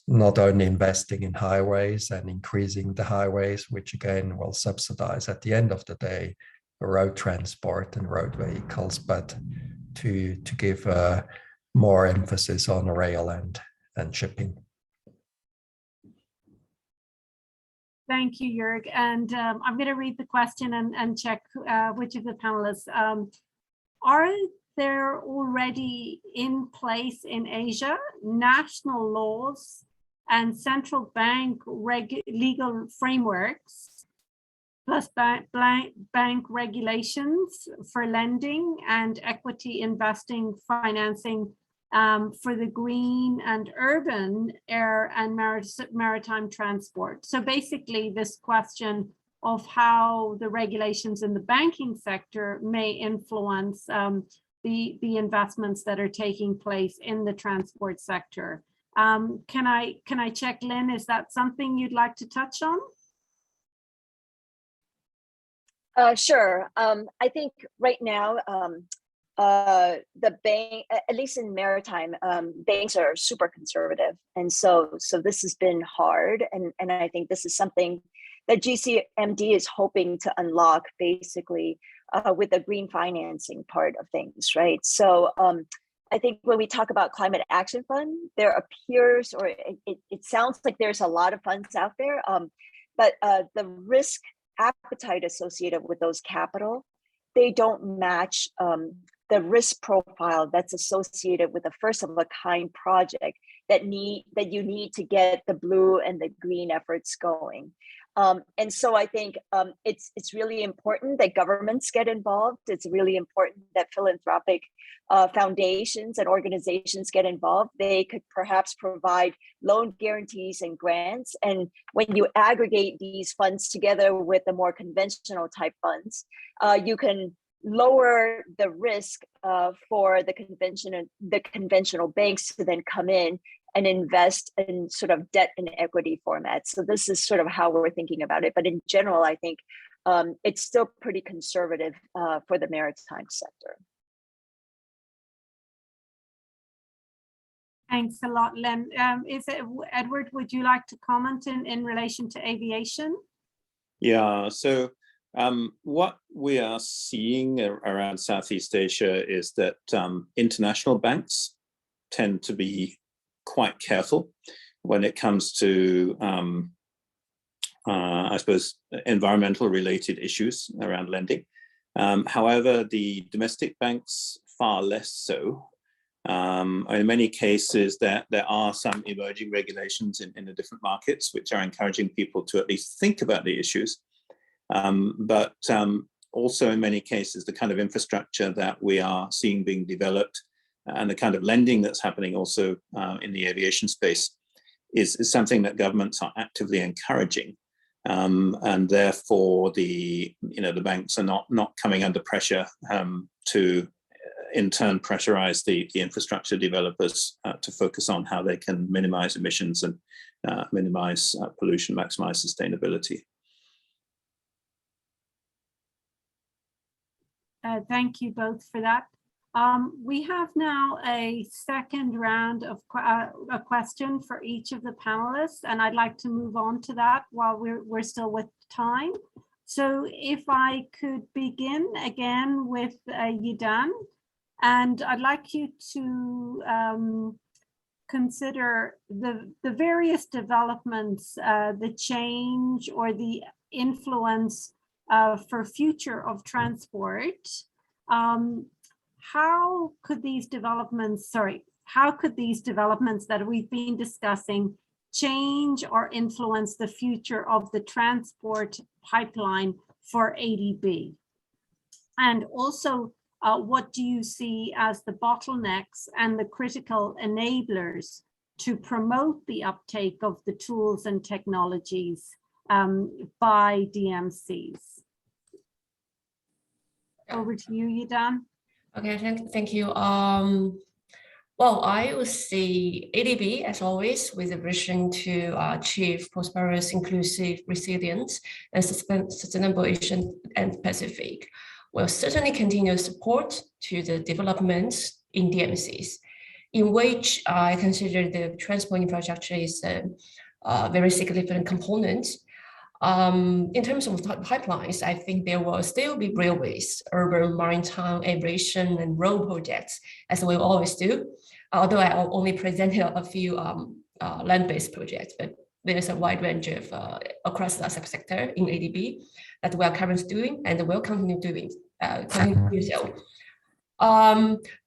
not only investing in highways and increasing the highways, which again will subsidize at the end of the day road transport and road vehicles, but to give more emphasis on rail and shipping. Thank you, Jörg. And I'm going to read the question and check which of the panelists. Are there already in place in Asia national laws and central bank legal frameworks plus bank regulations for lending and equity investing financing for the green and urban air and maritime transport? So basically this question of how the regulations in the banking sector may influence the investments that are taking place in the transport sector. Can I check, Lynn, is that something you'd like to touch on? Sure. I think right now, the bank, at least in maritime, banks are super conservative. And so this has been hard. And I think this is something that GCMD is hoping to unlock basically with the green financing part of things, right? So I think when we talk about climate action fund, there appears, or it sounds like there's a lot of funds out there, but the risk appetite associated with those capital, they don't match the risk profile that's associated with a first of a kind project that you need to get the blue and the green efforts going. And so I think it's really important that governments get involved. It's really important that philanthropic foundations and organizations get involved. They could perhaps provide loan guarantees and grants. And when you aggregate these funds together with the more conventional type funds, you can lower the risk for the conventional banks to then come in and invest in sort of debt and equity formats. So this is sort of how we're thinking about it. But in general, I think it's still pretty conservative for the maritime sector. Thanks a lot, Lynn. Edward, would you like to comment in relation to aviation? Yeah, so what we are seeing around Southeast Asia is that international banks tend to be quite careful when it comes to, I suppose, environmental related issues around lending. However, the domestic banks far less so. In many cases, there are some emerging regulations in the different markets which are encouraging people to at least think about the issues. But also in many cases, the kind of infrastructure that we are seeing being developed and the kind of lending that's happening also in the aviation space is something that governments are actively encouraging. And therefore the banks are not coming under pressure to in turn pressurize the infrastructure developers to focus on how they can minimize emissions and minimize pollution, maximize sustainability. Thank you both for that. We have now a second round of a question for each of the panelists, and I'd like to move on to that while we're still with time. So if I could begin again with Yidan, and I'd like you to consider the various developments, the change or the influence for future of transport. How could these developments that we've been discussing change or influence the future of the transport pipeline for ADB? And also, what do you see as the bottlenecks and the critical enablers to promote the uptake of the tools and technologies by DMCs? Over to you, Yidan. Okay, thank you. Well, I would see ADB, as always, with a vision to achieve prosperous, inclusive, resilient, and sustainable Asian and Pacific, will certainly continue support to the developments in DMCs, in which I consider the transport infrastructure is a very significant component. In terms of pipelines, I think there will still be railways, urban, maritime, aviation, and road projects, as we always do. Although I only presented a few land-based projects, but there's a wide range of across the subsector in ADB that we are currently doing and will continue doing, so.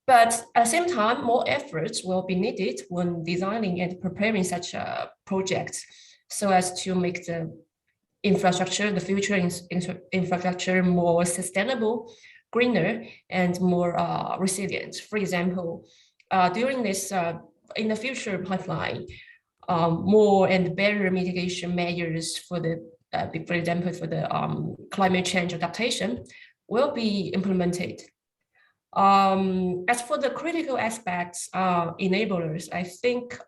But at the same time, more efforts will be needed when designing and preparing such projects, so as to make the infrastructure, the future infrastructure, more sustainable, greener, and more resilient. For example, during this, in the future pipeline, more and better mitigation measures for the, for example, for the climate change adaptation will be implemented. As for the critical aspects, enablers, I think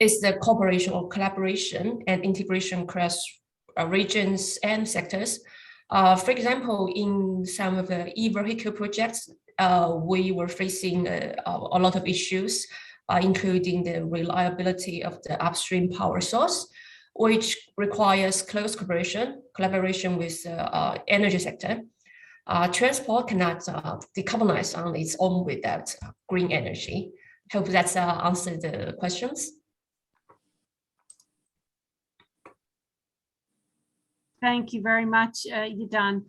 it's the cooperation or collaboration and integration across regions and sectors. For example, in some of the e-vehicle projects, we were facing a lot of issues, including the reliability of the upstream power source, which requires close collaboration with the energy sector. Transport cannot decarbonize on its own without green energy. Hope that's answered the questions. Thank you very much, Yidan.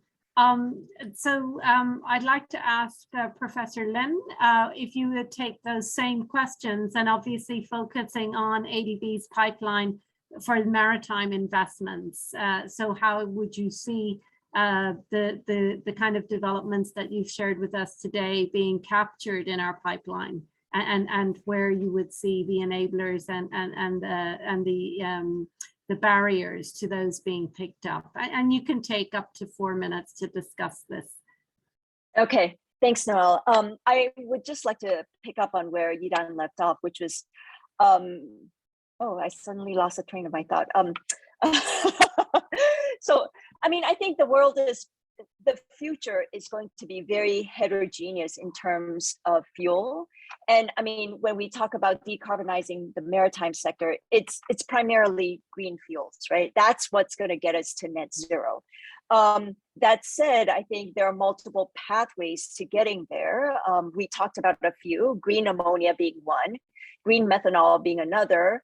So I'd like to ask Professor Lin if you would take those same questions, and obviously focusing on ADB's pipeline for maritime investments. So how would you see the kind of developments that you've shared with us today being captured in our pipeline, and where you would see the enablers and the barriers to those being picked up? And you can take up to 4 minutes to discuss this. Okay, thanks, Noelle. I would just like to pick up on where Yidan left off, which was, oh, I suddenly lost a train of my thought. So, I mean, I think the future is going to be very heterogeneous in terms of fuel. And I mean, when we talk about decarbonizing the maritime sector, it's primarily green fuels, right? That's what's going to get us to net zero. That said, I think there are multiple pathways to getting there. We talked about a few, green ammonia being one, green methanol being another.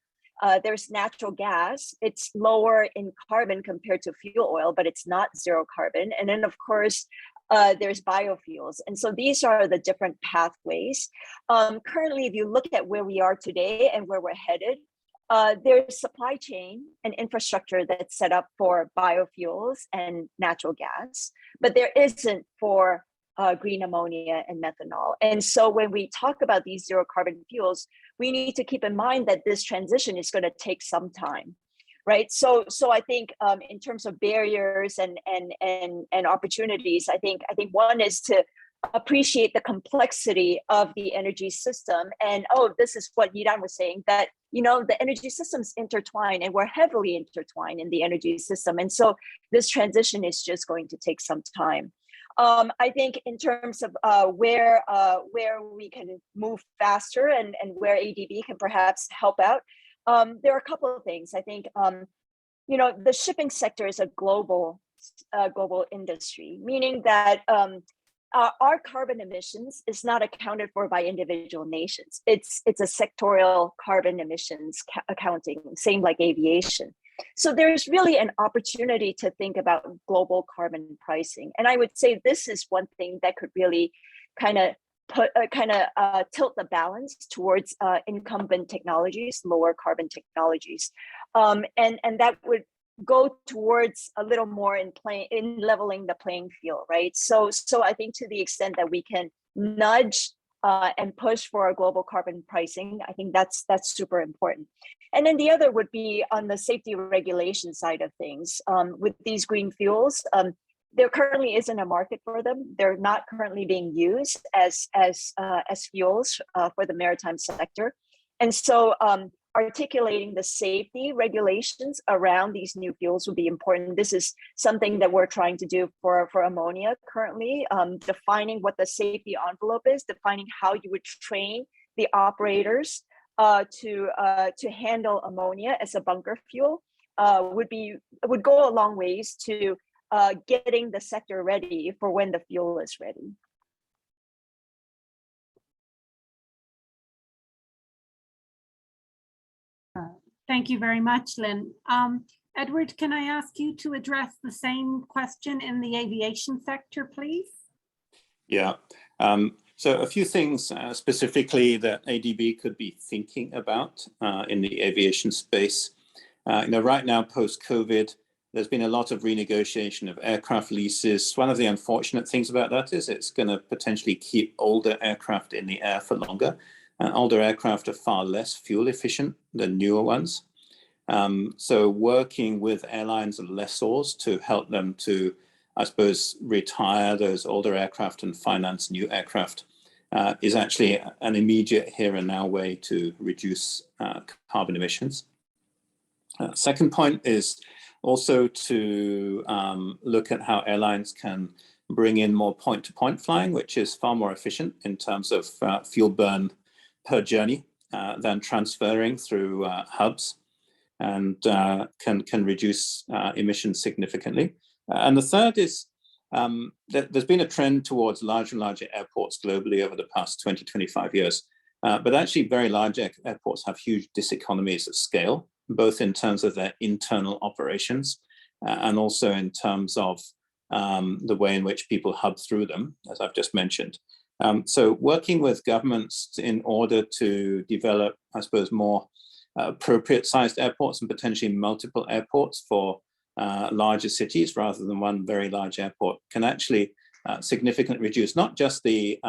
There's natural gas. It's lower in carbon compared to fuel oil, but it's not zero carbon. And then, of course, there's biofuels. And so these are the different pathways. Currently, if you look at where we are today and where we're headed, there's supply chain and infrastructure that's set up for biofuels and natural gas, but there isn't for green ammonia and methanol. And so when we talk about these zero carbon fuels, we need to keep in mind that this transition is going to take some time, right? So I think in terms of barriers and opportunities, I think one is to appreciate the complexity of the energy system. And oh, this is what Yidan was saying, that the energy system's intertwined, and we're heavily intertwined in the energy system. And so this transition is just going to take some time. I think in terms of where we can move faster and where ADB can perhaps help out, there are a couple of things. I think the shipping sector is a global industry, meaning that our carbon emissions is not accounted for by individual nations. It's a sectorial carbon emissions accounting, same like aviation. So there's really an opportunity to think about global carbon pricing. And I would say this is one thing that could really kind of tilt the balance towards incumbent technologies, lower carbon technologies. And that would go towards a little more in leveling the playing field, right? So I think to the extent that we can nudge and push for a global carbon pricing, I think that's super important. And then the other would be on the safety regulation side of things. With these green fuels, there currently isn't a market for them. They're not currently being used as fuels for the maritime sector. And so articulating the safety regulations around these new fuels would be important. This is something that we're trying to do for ammonia currently, defining what the safety envelope is, defining how you would train the operators to handle ammonia as a bunker fuel would go a long ways to getting the sector ready for when the fuel is ready. Thank you very much, Lynn. Edward, can I ask you to address the same question in the aviation sector, please? Yeah. So a few things specifically that ADB could be thinking about in the aviation space. Right now, post-COVID, there's been a lot of renegotiation of aircraft leases. One of the unfortunate things about that is it's going to potentially keep older aircraft in the air for longer. Older aircraft are far less fuel efficient than newer ones. So working with airlines and lessors to help them to, I suppose, retire those older aircraft and finance new aircraft is actually an immediate here and now way to reduce carbon emissions. Second point is also to look at how airlines can bring in more point-to-point flying, which is far more efficient in terms of fuel burn per journey than transferring through hubs, and can reduce emissions significantly. And the third is that there's been a trend towards larger and larger airports globally over the past 20, 25 years. But actually very large airports have huge diseconomies of scale, both in terms of their internal operations and also in terms of the way in which people hub through them, as I've just mentioned. So working with governments in order to develop, I suppose, more appropriate sized airports and potentially multiple airports for larger cities rather than one very large airport can actually significantly reduce not just the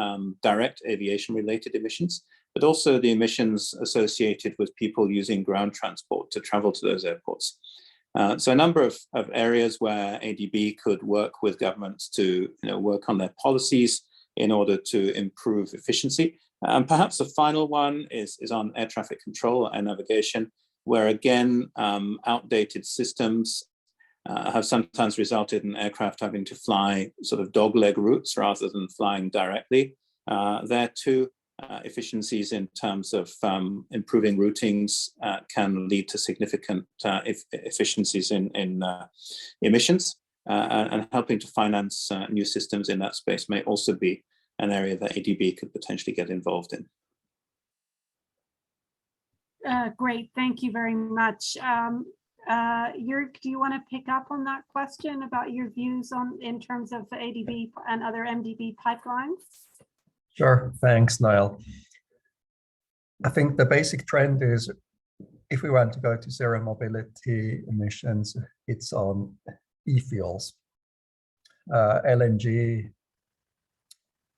direct aviation related emissions, but also the emissions associated with people using ground transport to travel to those airports. So a number of areas where ADB could work with governments to work on their policies in order to improve efficiency. And perhaps the final one is on air traffic control and navigation, where again, outdated systems have sometimes resulted in aircraft having to fly sort of dogleg routes rather than flying directly. There too, efficiencies in terms of improving routings can lead to significant efficiencies in emissions. And helping to finance new systems in that space may also be an area that ADB could potentially get involved in. Great, thank you very much. Jörg, do you want to pick up on that question about your views in terms of ADB and other MDB pipelines? Sure, thanks, Niall. I think the basic trend is if we want to go to zero mobility emissions, it's on e-fuels. LNG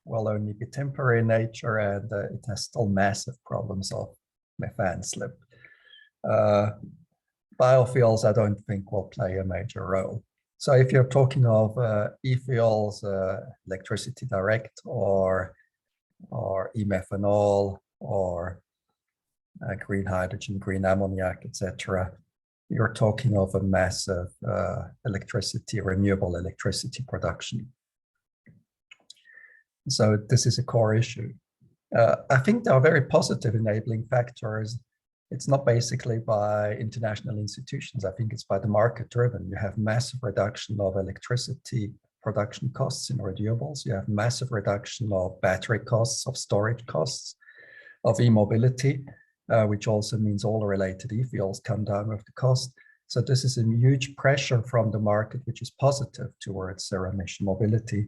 will only be temporary in nature, and it has still massive problems of methane slip. Biofuels, I don't think will play a major role. So if you're talking of e-fuels, electricity direct, or e-methanol, or green hydrogen, green ammoniac, etc., you're talking of a massive renewable electricity production. So this is a core issue. I think there are very positive enabling factors. It's not basically by international institutions. I think it's by the market driven. You have massive reduction of electricity production costs in renewables. You have massive reduction of battery costs, of storage costs, of e-mobility, which also means all the related e-fuels come down with the cost. So this is a huge pressure from the market, which is positive towards zero emission mobility.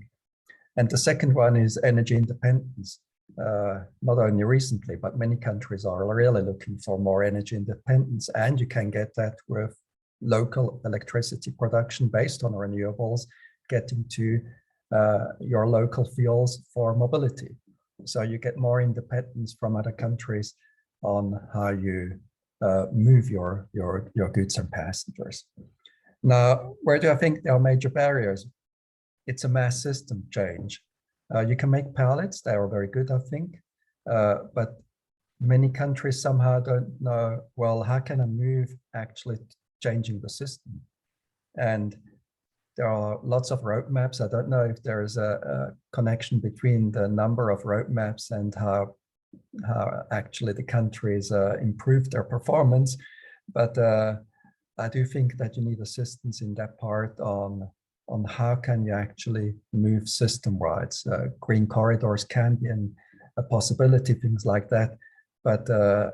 And the second one is energy independence. Not only recently, but many countries are really looking for more energy independence, and you can get that with local electricity production based on renewables, getting to your local fuels for mobility. So you get more independence from other countries on how you move your goods and passengers. Now, where do I think there are major barriers? It's a mass system change. You can make pallets, they are very good, I think, but many countries somehow don't know, well, how can I move actually changing the system? And there are lots of roadmaps. I don't know if there is a connection between the number of roadmaps and how actually the countries improve their performance. But I do think that you need assistance in that part on how can you actually move system-wise. Green corridors can be a possibility, things like that. But the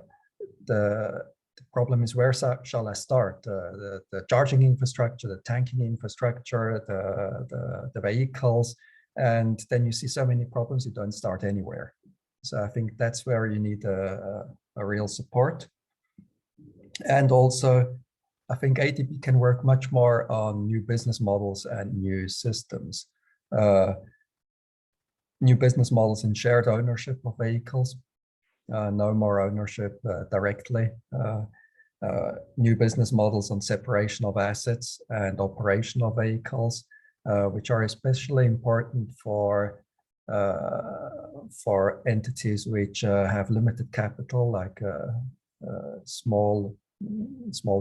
problem is, where shall I start? The charging infrastructure, the tanking infrastructure, the vehicles, and then you see so many problems, you don't start anywhere. So I think that's where you need a real support. And also, I think ADB can work much more on new business models and new systems. New business models in shared ownership of vehicles, no more ownership directly. New business models on separation of assets and operation of vehicles, which are especially important for entities which have limited capital, like small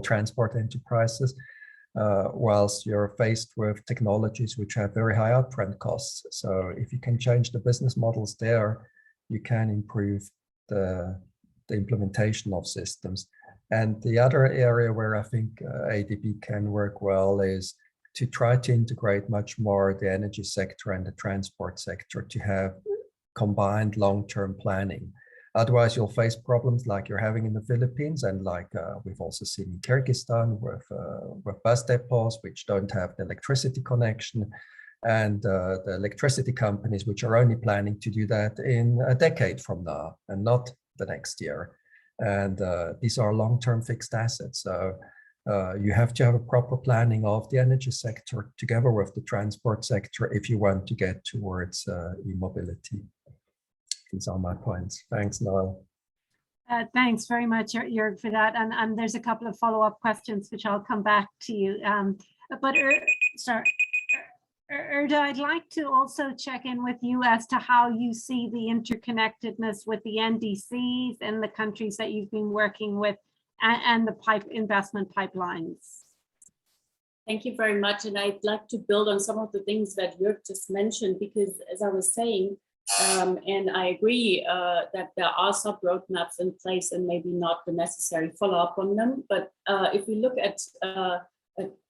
transport enterprises, whilst you're faced with technologies which have very high upfront costs. So if you can change the business models there, you can improve the implementation of systems. And the other area where I think ADB can work well is to try to integrate much more the energy sector and the transport sector to have combined long-term planning. Otherwise, you'll face problems like you're having in the Philippines, and like we've also seen in Kyrgyzstan with bus depots which don't have the electricity connection, and the electricity companies which are only planning to do that in a decade from now and not the next year. And these are long-term fixed assets. So you have to have a proper planning of the energy sector together with the transport sector if you want to get towards e-mobility. These are my points. Thanks, Noel. Thanks very much, Jörg, for that. And there's a couple of follow-up questions which I'll come back to you. But Erda, I'd like to also check in with you as to how you see the interconnectedness with the NDCs and the countries that you've been working with and the investment pipelines. Thank you very much. And I'd like to build on some of the things that Jörg just mentioned, because as I was saying, and I agree that there are some roadmaps in place and maybe not the necessary follow-up on them. But if we look at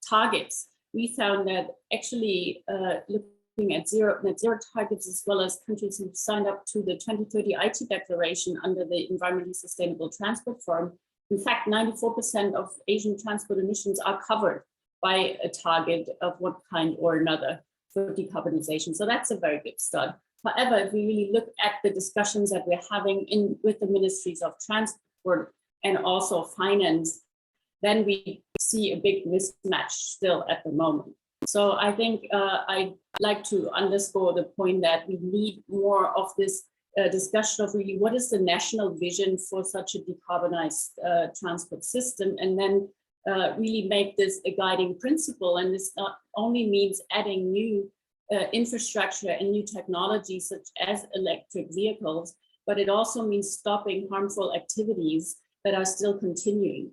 targets, we found that actually looking at net zero targets, as well as countries who've signed up to the 2030 IT declaration under the Environmentally Sustainable Transport Forum, in fact, 94% of Asian transport emissions are covered by a target of one kind or another for decarbonization. So that's a very good start. However, if we really look at the discussions that we're having with the ministries of transport and also finance, then we see a big mismatch still at the moment. So I think I'd like to underscore the point that we need more of this discussion of really what is the national vision for such a decarbonized transport system, and then really make this a guiding principle. And this not only means adding new infrastructure and new technologies such as electric vehicles, but it also means stopping harmful activities that are still continuing.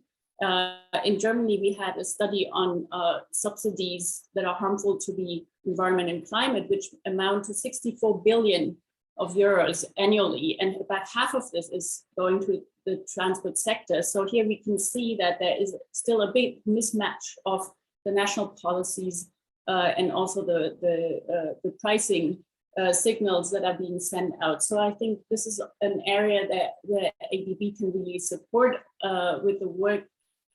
In Germany, we had a study on subsidies that are harmful to the environment and climate, which amount to 64 billion of euros annually, and about half of this is going to the transport sector. So here we can see that there is still a big mismatch of the national policies and also the pricing signals that are being sent out. So I think this is an area that where ADB can really support with the work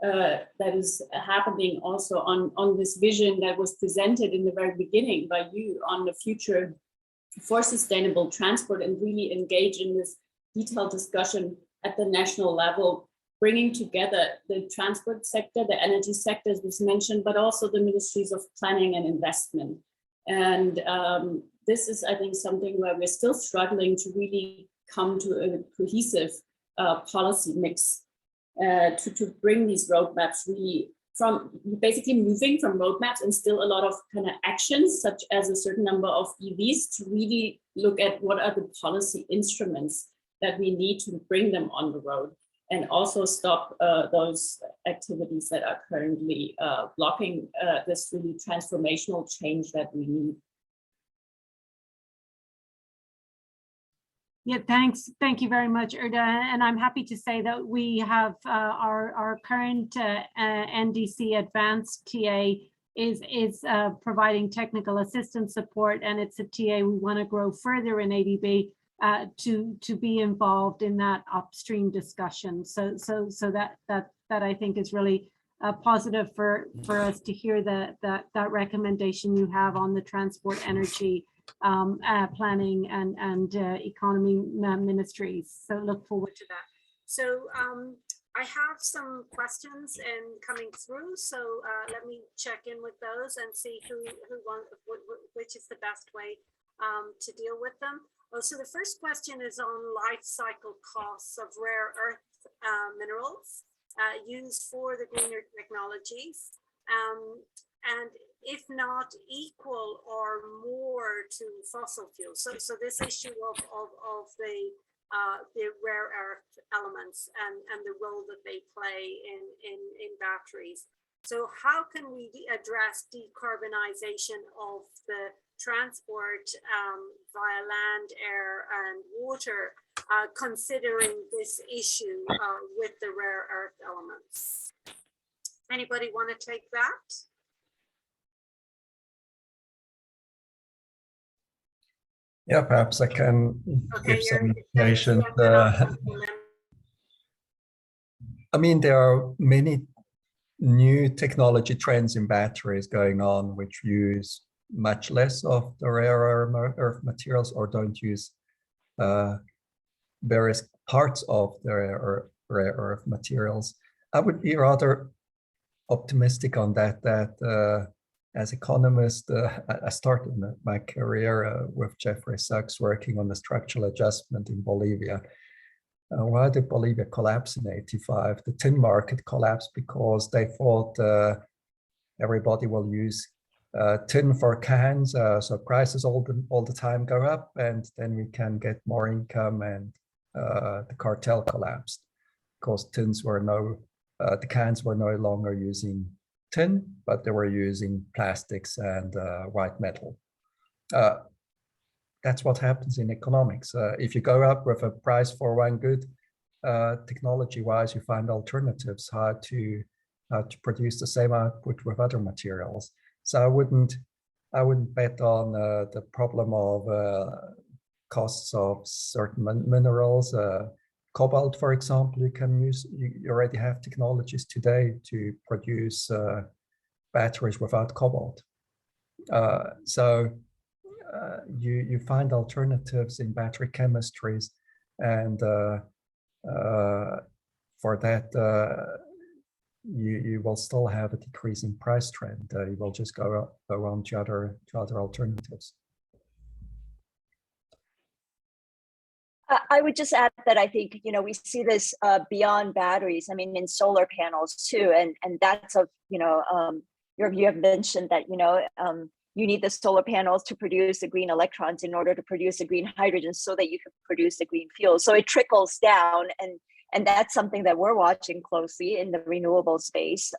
that is happening also on this vision that was presented in the very beginning by you on the future for sustainable transport, and really engage in this detailed discussion at the national level, bringing together the transport sector, the energy sector, as was mentioned, but also the ministries of planning and investment. And this is, I think, something where we're still struggling to really come to a cohesive policy mix to bring these roadmaps really from basically moving from roadmaps and still a lot of kind of actions, such as a certain number of EVs, to really look at what are the policy instruments that we need to bring them on the road, and also stop those activities that are currently blocking this really transformational change that we need. Yeah, thanks. Thank you very much, Erda. And I'm happy to say that we have our current NDC Advanced TA is providing technical assistance support, and it's a TA we want to grow further in ADB to be involved in that upstream discussion. So that I think is really positive for us to hear that recommendation you have on the transport, energy, planning and economy ministries. So look forward to that. So I have some questions coming through. So let me check in with those and see which is the best way to deal with them. Oh, so the first question is on life cycle costs of rare earth minerals used for the greener technologies. And if not equal or more to fossil fuels. So this issue of the rare earth elements and the role that they play in batteries. So how can we address decarbonization of the transport via land, air, and water, considering this issue with the rare earth elements? Anybody want to take that? Yeah, perhaps I can give some information. I mean, there are many new technology trends in batteries going on, which use much less of the rare earth materials or don't use various parts of the rare earth materials. I would be rather optimistic on that, as economist, I started my career with Jeffrey Sachs working on the structural adjustment in Bolivia. Why did Bolivia collapse in '85? The tin market collapsed because they thought everybody will use tin for cans, so prices all the time go up, and then we can get more income, and the cartel collapsed because the cans were no longer using tin, but they were using plastics and white metal. That's what happens in economics. If you go up with a price for one good, technology-wise, you find alternatives how to produce the same output with other materials. So I wouldn't bet on the problem of costs of certain minerals. Cobalt, for example, you already have technologies today to produce batteries without cobalt. So you find alternatives in battery chemistries, and for that you will still have a decreasing price trend. You will just go on to other alternatives. I would just add that I think, you know, we see this beyond batteries. I mean, in solar panels too, and that's of, you know, you have mentioned that, you know, you need the solar panels to produce the green electrons in order to produce the green hydrogen so that you can produce the green fuel. So it trickles down, and that's something that we're watching closely in the renewable space.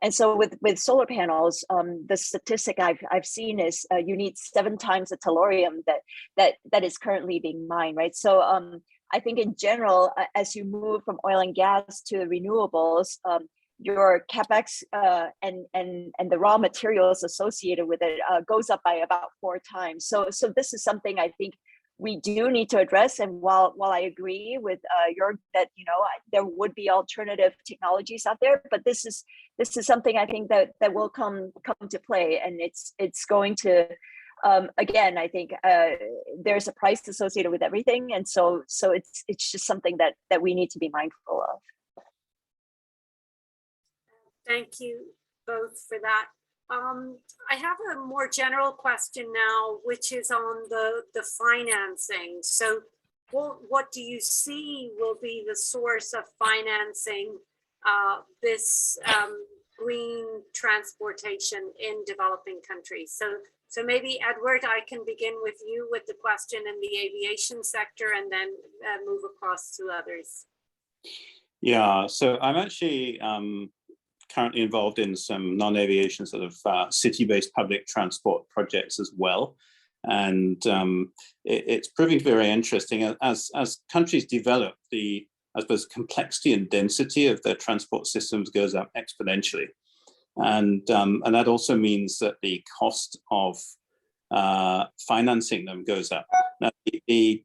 And so with solar panels, the statistic I've seen is you need 7 times the tellurium that is currently being mined, right? So I think in general, as you move from oil and gas to renewables, your capex and the raw materials associated with it goes up by about 4 times. So this is something I think we do need to address. And while I agree with Jörg that, you know, there would be alternative technologies out there, but this is something I think that will come to play, and it's going to again, I think there's a price associated with everything, and so it's just something that we need to be mindful of. Thank you both for that. I have a more general question now, which is on the financing. So what do you see will be the source of financing this green transportation in developing countries? So maybe, Edward, I can begin with you with the question in the aviation sector and then move across to others. Yeah, so I'm actually currently involved in some non-aviation sort of city-based public transport projects as well. And it's proving very interesting as countries develop, the, I suppose, complexity and density of their transport systems goes up exponentially. And that also means that the cost of financing them goes up. Now, the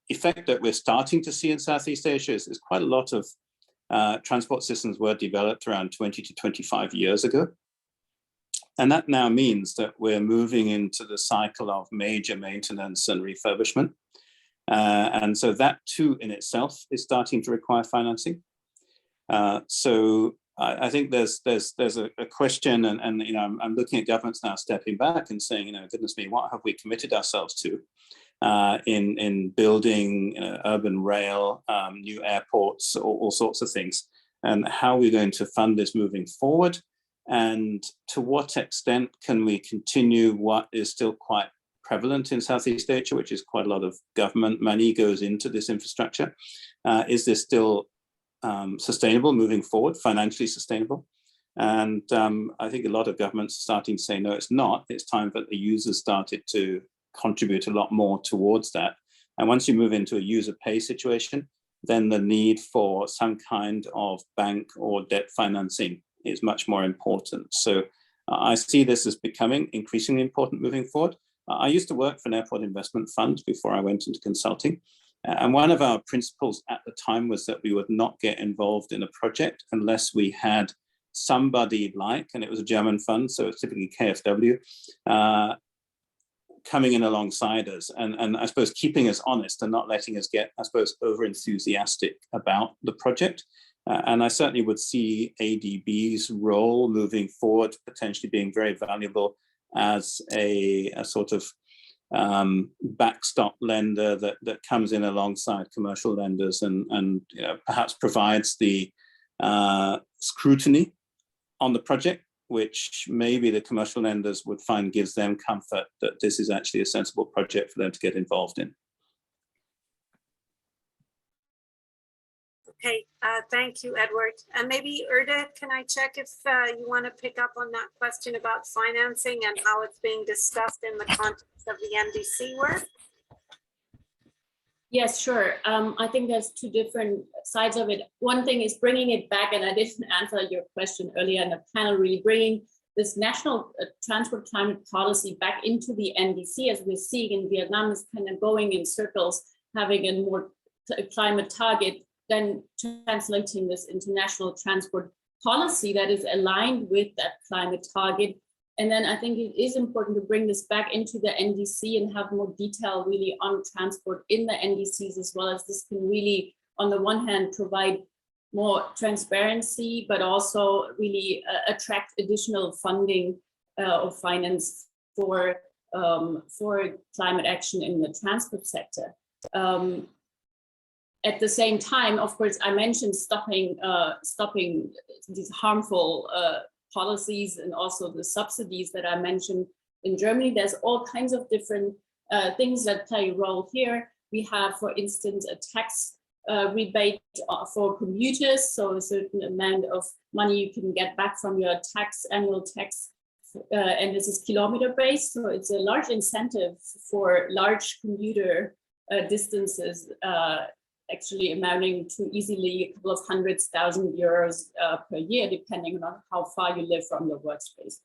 effect that we're starting to see in Southeast Asia is quite a lot of transport systems were developed around 20 to 25 years ago. And that now means that we're moving into the cycle of major maintenance and refurbishment. And so that too in itself is starting to require financing. So I think there's a question, and you know, I'm looking at governments now stepping back and saying, you know, goodness me, what have we committed ourselves to in building urban rail, new airports, all sorts of things, and how are we going to fund this moving forward, and to what extent can we continue what is still quite prevalent in Southeast Asia, which is quite a lot of government money goes into this infrastructure. Is this still sustainable moving forward, financially sustainable? And I think a lot of governments are starting to say, no, it's not. It's time that the users started to contribute a lot more towards that. And once you move into a user pay situation, then the need for some kind of bank or debt financing is much more important. So I see this as becoming increasingly important moving forward. I used to work for an airport investment fund before I went into consulting. And one of our principles at the time was that we would not get involved in a project unless we had somebody like, and it was a German fund, so it's typically KfW, coming in alongside us and I suppose keeping us honest and not letting us get, I suppose, over enthusiastic about the project. And I certainly would see ADB's role moving forward potentially being very valuable as a sort of backstop lender that comes in alongside commercial lenders and you know, perhaps provides the scrutiny on the project, which maybe the commercial lenders would find gives them comfort that this is actually a sensible project for them to get involved in. Okay, thank you, Edward. And maybe Erda, can I check if you want to pick up on that question about financing and how it's being discussed in the context of the NDC work? Yes, sure. I think there's 2 different sides of it. One thing is bringing it back, and I didn't answer your question earlier in the panel, really bringing this national transport climate policy back into the NDC, as we're seeing in Vietnam, is kind of going in circles, having a more climate target, then translating this into national transport policy that is aligned with that climate target. And then I think it is important to bring this back into the NDC and have more detail really on transport in the NDCs, as well as this can really, on the one hand, provide more transparency, but also really attract additional funding or finance for climate action in the transport sector. At the same time, of course, I mentioned stopping these harmful policies and also the subsidies that I mentioned in Germany. There's all kinds of different things that play a role here. We have, for instance, a tax rebate for commuters, so a certain amount of money you can get back from your annual tax, and this is kilometer based, so it's a large incentive for large commuter distances, actually amounting to easily a couple of €100,000 per year, depending on how far you live from your workspace.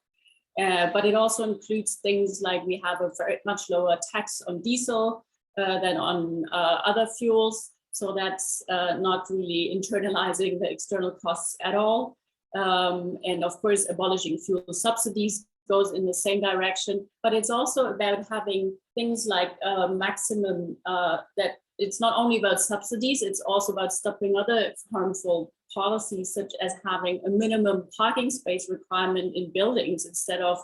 But it also includes things like we have a very much lower tax on diesel than on other fuels. So that's not really internalizing the external costs at all. And of course, abolishing fuel subsidies goes in the same direction, but it's also about having things like maximum, that it's not only about subsidies, it's also about stopping other harmful policies, such as having a minimum parking space requirement in buildings instead of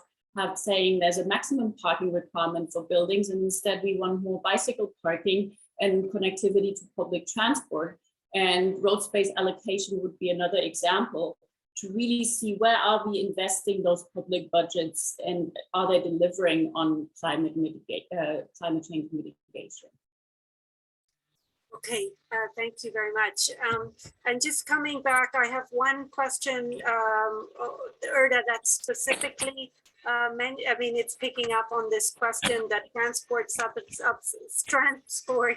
saying there's a maximum parking requirement for buildings, and instead we want more bicycle parking and connectivity to public transport. And road space allocation would be another example to really see where are we investing those public budgets and are they delivering on climate change mitigation. Okay, thank you very much. And just coming back, I have one question, Erda, that's specifically, it's picking up on this question that transport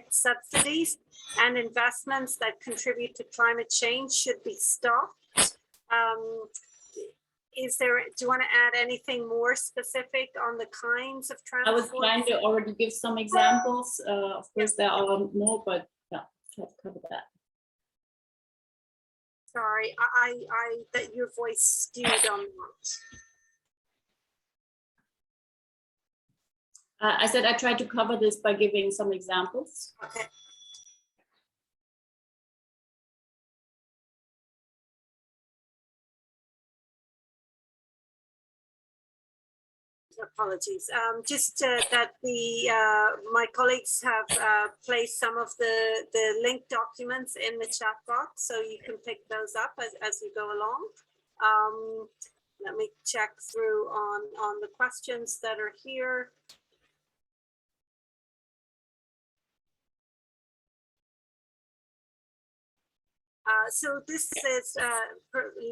subsidies and investments that contribute to climate change should be stopped. Do you want to add anything more specific on the kinds of transport? I was trying to already give some examples. Of course, there are more, but yeah, try to cover that. Sorry, that your voice skewed on that. I said I tried to cover this by giving some examples. Okay. Apologies. Just that my colleagues have placed some of the linked documents in the chat box, so you can pick those up as you go along. Let me check through on the questions that are here. So this is,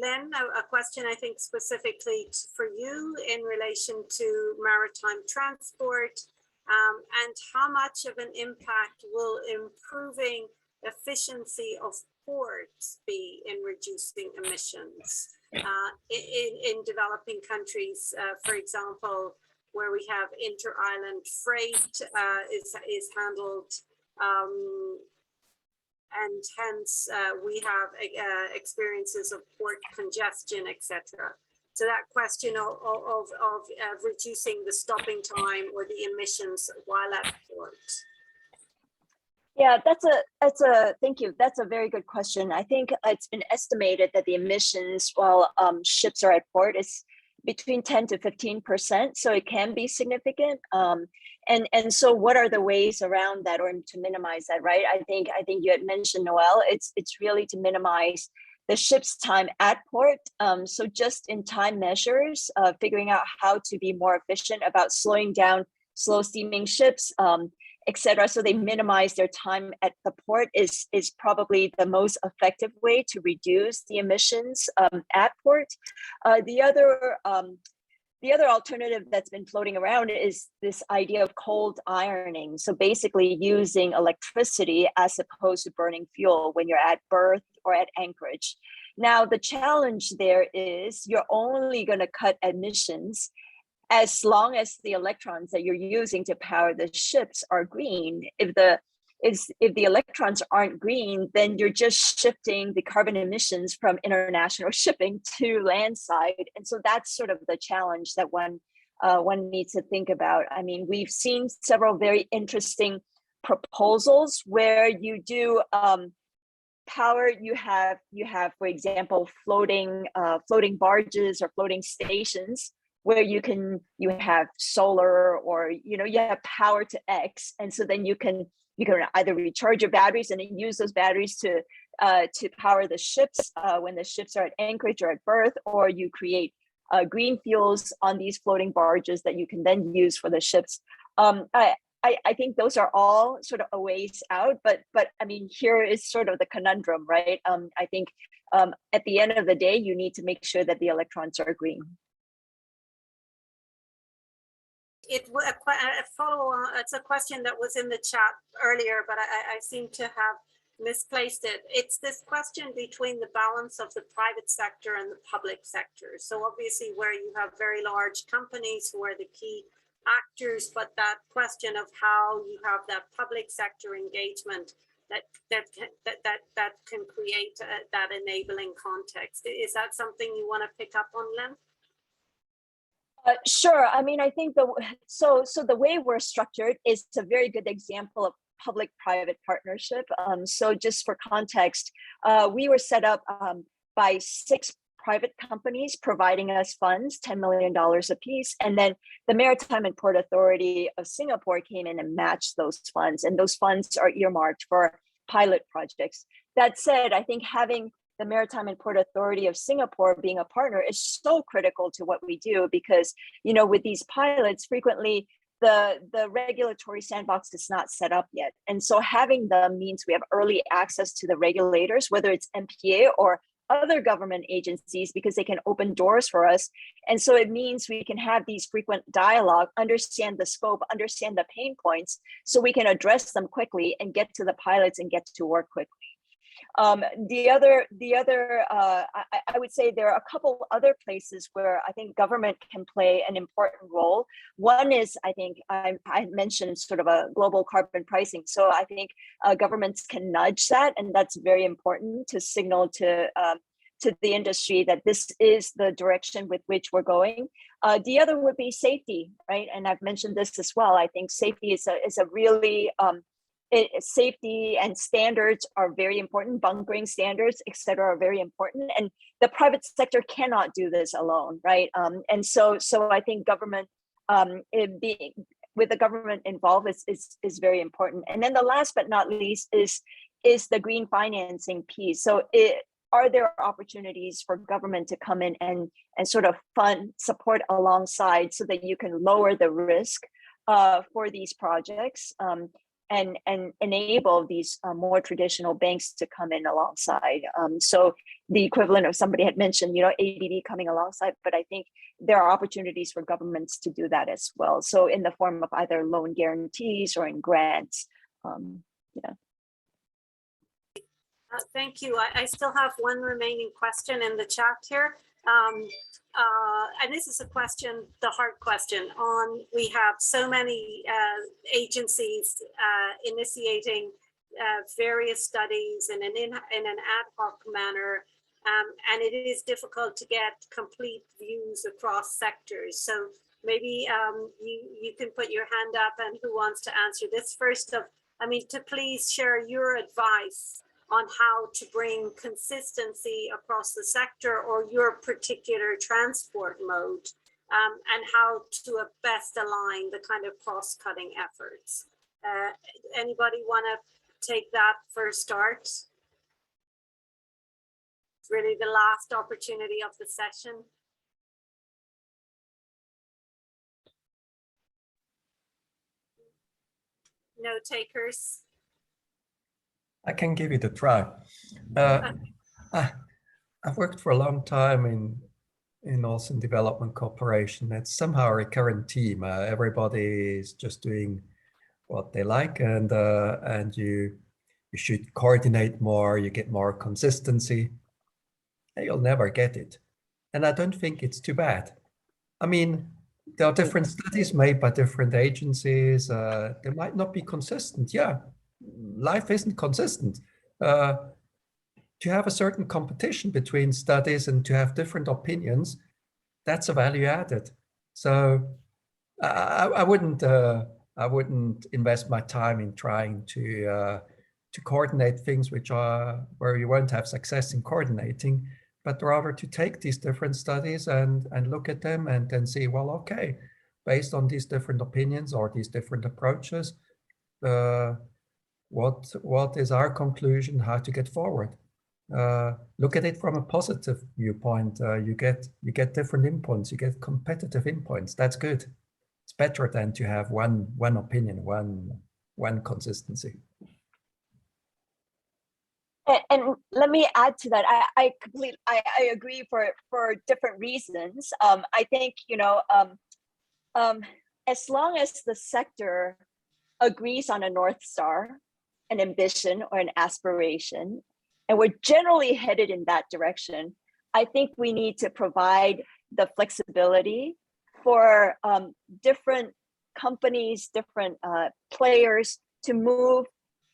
Lynn, a question I think specifically for you in relation to maritime transport, and how much of an impact will improving efficiency of ports be in reducing emissions in developing countries, for example, where we have inter-island freight is handled, and hence we have experiences of port congestion, etc. So that question of reducing the stopping time or the emissions while at port. Yeah, thank you. That's a very good question. I think it's been estimated that the emissions while ships are at port is between 10 to 15%, so it can be significant. And so what are the ways around that or to minimize that, right? I think you had mentioned, Noel, it's really to minimize the ship's time at port. So just in time measures, figuring out how to be more efficient about slowing down slow steaming ships, etc. So they minimize their time at the port is probably the most effective way to reduce the emissions at port. The other alternative that's been floating around is this idea of cold ironing. So basically using electricity as opposed to burning fuel when you're at berth or at anchorage. Now, the challenge there is you're only going to cut emissions as long as the electrons that you're using to power the ships are green. If the electrons aren't green, then you're just shifting the carbon emissions from international shipping to landside. And so that's sort of the challenge that one needs to think about. I mean, we've seen several very interesting proposals where you do power, you have, for example, floating barges or floating stations where you have solar or, you have power to X. And so then you can you can either recharge your batteries and then use those batteries to power the ships when the ships are at anchorage or at berth, or you create green fuels on these floating barges that you can then use for the ships. I think those are all sort of a ways out, but I mean, here is sort of the conundrum, right? I think at the end of the day, you need to make sure that the electrons are green. It's a question that was in the chat earlier, but I seem to have misplaced it. It's this question between the balance of the private sector and the public sector. So obviously where you have very large companies who are the key actors, but that question of how you have that public sector engagement that can create that enabling context. Is that something you want to pick up on, Lynn? Sure. I mean, I think so the way we're structured is a very good example of public-private partnership. So just for context, we were set up by 6 private companies providing us funds, $10 million a piece. And then the Maritime and Port Authority of Singapore came in and matched those funds. And those funds are earmarked for pilot projects. That said, I think having the Maritime and Port Authority of Singapore being a partner is so critical to what we do, because, you know, with these pilots, frequently the regulatory sandbox is not set up yet. And so having them means we have early access to the regulators, whether it's MPA or other government agencies, because they can open doors for us. And so it means we can have these frequent dialogue, understand the scope, understand the pain points, so we can address them quickly and get to the pilots and get to work quickly. I would say there are a couple other places where I think government can play an important role. One is, I think I mentioned sort of a global carbon pricing. So I think governments can nudge that, and that's very important to signal to the industry that this is the direction with which we're going. The other would be safety, right? And I've mentioned this as well. I think safety is a really safety and standards are very important. Bunkering standards, et cetera, are very important. And the private sector cannot do this alone, right? And so I think government, with the government involved is very important. And then the last but not least is the green financing piece. So are there opportunities for government to come in and sort of fund, support alongside, so that you can lower the risk for these projects? And enable these more traditional banks to come in alongside. So the equivalent of, somebody had mentioned, you know, ADB coming alongside, but I think there are opportunities for governments to do that as well. So in the form of either loan guarantees or in grants. Yeah. Thank you. I still have one remaining question in the chat here. And this is a question, the hard question on, we have so many agencies initiating various studies in an ad hoc manner, and it is difficult to get complete views across sectors. So maybe you can put your hand up, and who wants to answer this first? To please share your advice on how to bring consistency across the sector or your particular transport mode, and how to best align the kind of cross-cutting efforts. Anybody want to take that for a start? It's really the last opportunity of the session. No takers? I can give it a try. I've worked for a long time in also in development cooperation. It's somehow a recurrent theme. Everybody is just doing what they like, and you should coordinate more. You get more consistency. You'll never get it, and I don't think it's too bad. I mean, there are different studies made by different agencies. They might not be consistent. Yeah. Life isn't consistent. To have a certain competition between studies and to have different opinions, that's a value added. So I wouldn't invest my time in trying to coordinate things where you won't have success in coordinating, but rather to take these different studies and look at them and then see, well, okay, based on these different opinions or these different approaches, what is our conclusion, how to get forward. Look at it from a positive viewpoint. You get different endpoints, you get competitive endpoints. That's good. It's better than to have one opinion, one consistency. And let me add to that. I agree for different reasons. I think, you know, as long as the sector agrees on a North Star, an ambition or an aspiration, and we're generally headed in that direction, I think we need to provide the flexibility for different companies, different players to move.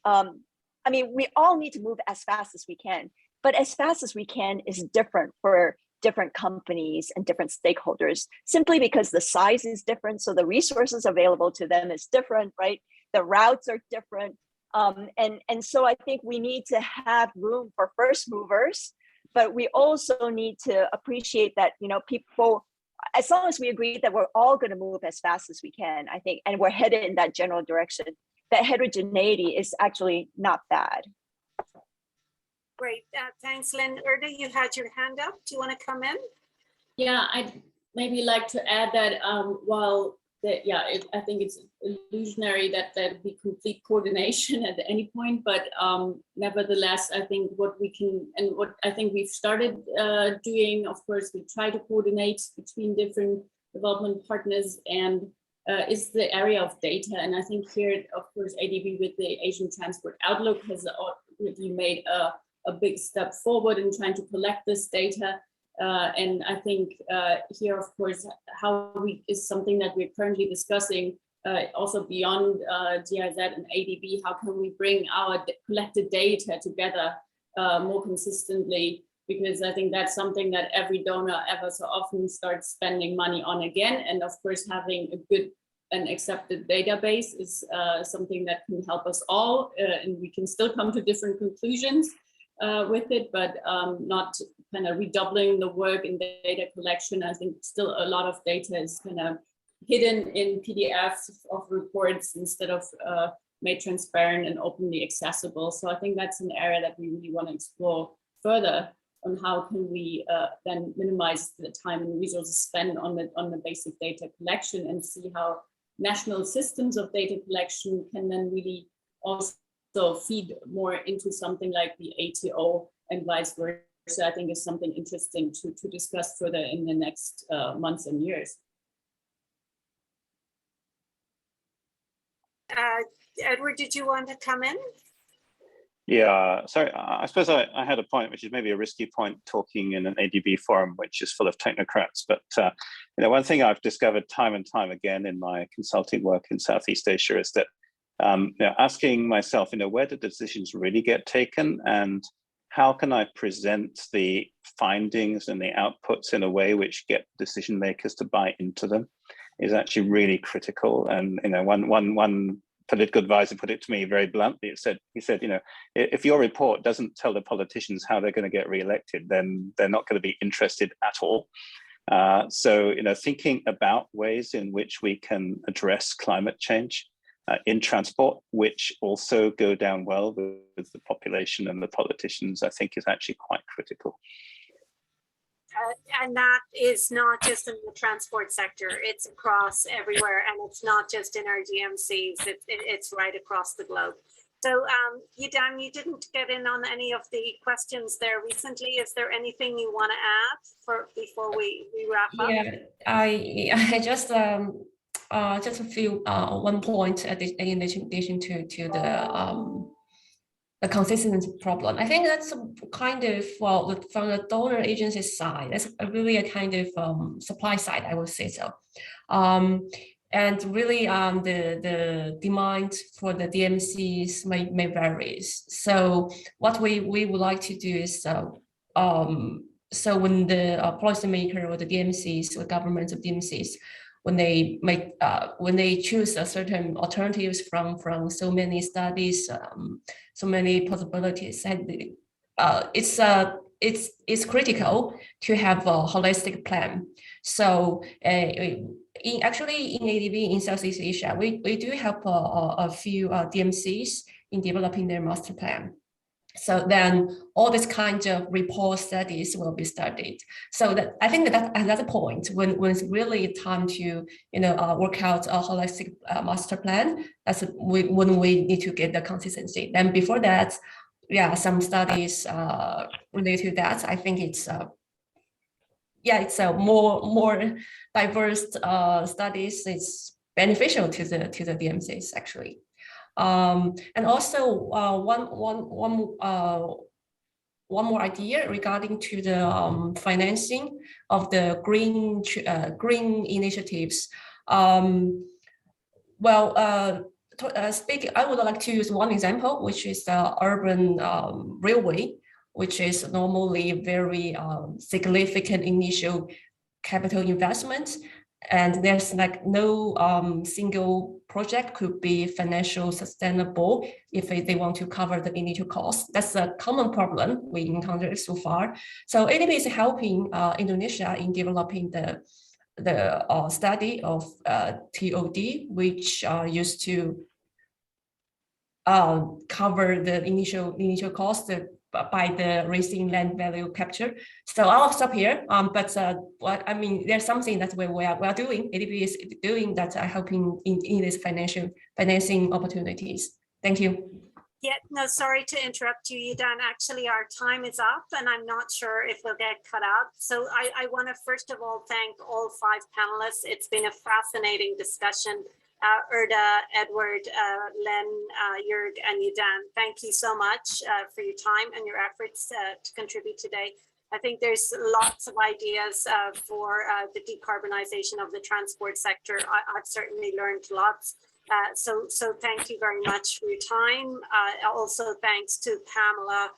I mean, we all need to move as fast as we can, but as fast as we can is different for different companies and different stakeholders, simply because the size is different. So the resources available to them is different, right? The routes are different. And so I think we need to have room for first movers, but we also need to appreciate that, you know, people, as long as we agree that we're all going to move as fast as we can, I think, and we're headed in that general direction, that heterogeneity is actually not bad. Great, thanks, Lynn. Erda, you had your hand up. Do you want to come in? Yeah, I'd maybe like to add that while that, yeah, I think it's illusionary that there would be complete coordination at any point, but nevertheless, I think what we can, and what I think we've started doing, of course, we try to coordinate between different development partners, and is the area of data. And I think here, of course, ADB with the Asian Transport Outlook has already made a big step forward in trying to collect this data. And I think here, of course, how we is something that we're currently discussing also beyond GIZ and ADB. How can we bring our collected data together more consistently? Because I think that's something that every donor ever so often starts spending money on again. And of course, having a good and accepted database is something that can help us all, and we can still come to different conclusions with it, but not kind of redoubling the work in data collection. I think still a lot of data is kind of hidden in PDFs of reports instead of made transparent and openly accessible. So I think that's an area that we really want to explore further on how can we then minimize the time and resources spent on the basic data collection, and see how national systems of data collection can then really also feed more into something like the ATO and vice versa. I think is something interesting to discuss further in the next months and years. Edward, did you want to come in? Yeah, sorry, I suppose I had a point, which is maybe a risky point, talking in an ADB forum, which is full of technocrats. But you know, one thing I've discovered time and time again in my consulting work in Southeast Asia is that you know, asking myself, you know, where do decisions really get taken, and how can I present the findings and the outputs in a way which get decision makers to buy into them, is actually really critical. And you know, one political advisor put it to me very bluntly. He said, you know, if your report doesn't tell the politicians how they're going to get re-elected, then they're not going to be interested at all. So, you know, thinking about ways in which we can address climate change in transport, which also go down well with the population and the politicians, I think is actually quite critical. And that is not just in the transport sector, it's across everywhere, and it's not just in our GMCs, it's right across the globe. So Dan, you didn't get in on any of the questions there recently. Is there anything you want to add before we wrap up? Yeah, I just a few one point in addition to the consistency problem. I think that's a kind of, well, from the donor agency side, that's really a kind of supply side, I would say so. And really the demand for the DMCs may vary. So what we would like to do is, so when the policymaker or the DMCs or governments of DMCs, when they choose a certain alternatives from so many studies, so many possibilities, and it's critical to have a holistic plan. So actually in ADB in Southeast Asia, we do have a few DMCs in developing their master plan. So then all this kind of report studies will be studied. So that I think that another point when it's really time to work out a holistic master plan, that's when we need to get the consistency. Then before that, yeah, some studies related to that. I think it's it's a more diverse studies. It's beneficial to the DMCs actually. And also one more idea regarding to the financing of the green initiatives. Speaking, I would like to use one example, which is the urban railway, which is normally very significant initial capital investment. And there's like no single project could be financially sustainable if they want to cover the initial cost. That's a common problem we encountered so far. So ADB is helping Indonesia in developing the study of TOD, which used to cover the initial cost by the raising land value capture. So I'll stop here. But I mean, there's something that we are doing. ADB is doing that are helping in these financing opportunities. Thank you. Yeah, no, sorry to interrupt you, Yidan. Actually, our time is up and I'm not sure if we'll get cut out. So I want to first of all thank all 5 panelists. It's been a fascinating discussion. Erda, Edward, Len, Jörg, and Yidan, thank you so much for your time and your efforts to contribute today. I think there's lots of ideas for the decarbonization of the transport sector. I've certainly learned lots. So thank you very much for your time. Also thanks to Pamela,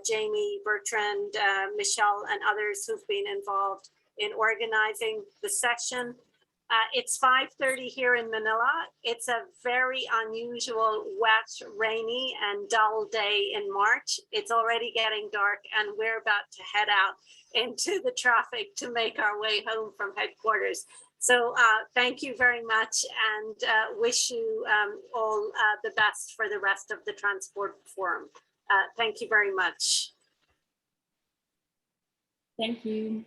Jamie, Bertrand, Michelle, and others who've been involved in organizing the session. It's 5:30 here in Manila. It's a very unusual, wet, rainy, and dull day in March. It's already getting dark and we're about to head out into the traffic to make our way home from headquarters. So thank you very much and wish you all the best for the rest of the Transport Forum. Thank you very much. Thank you.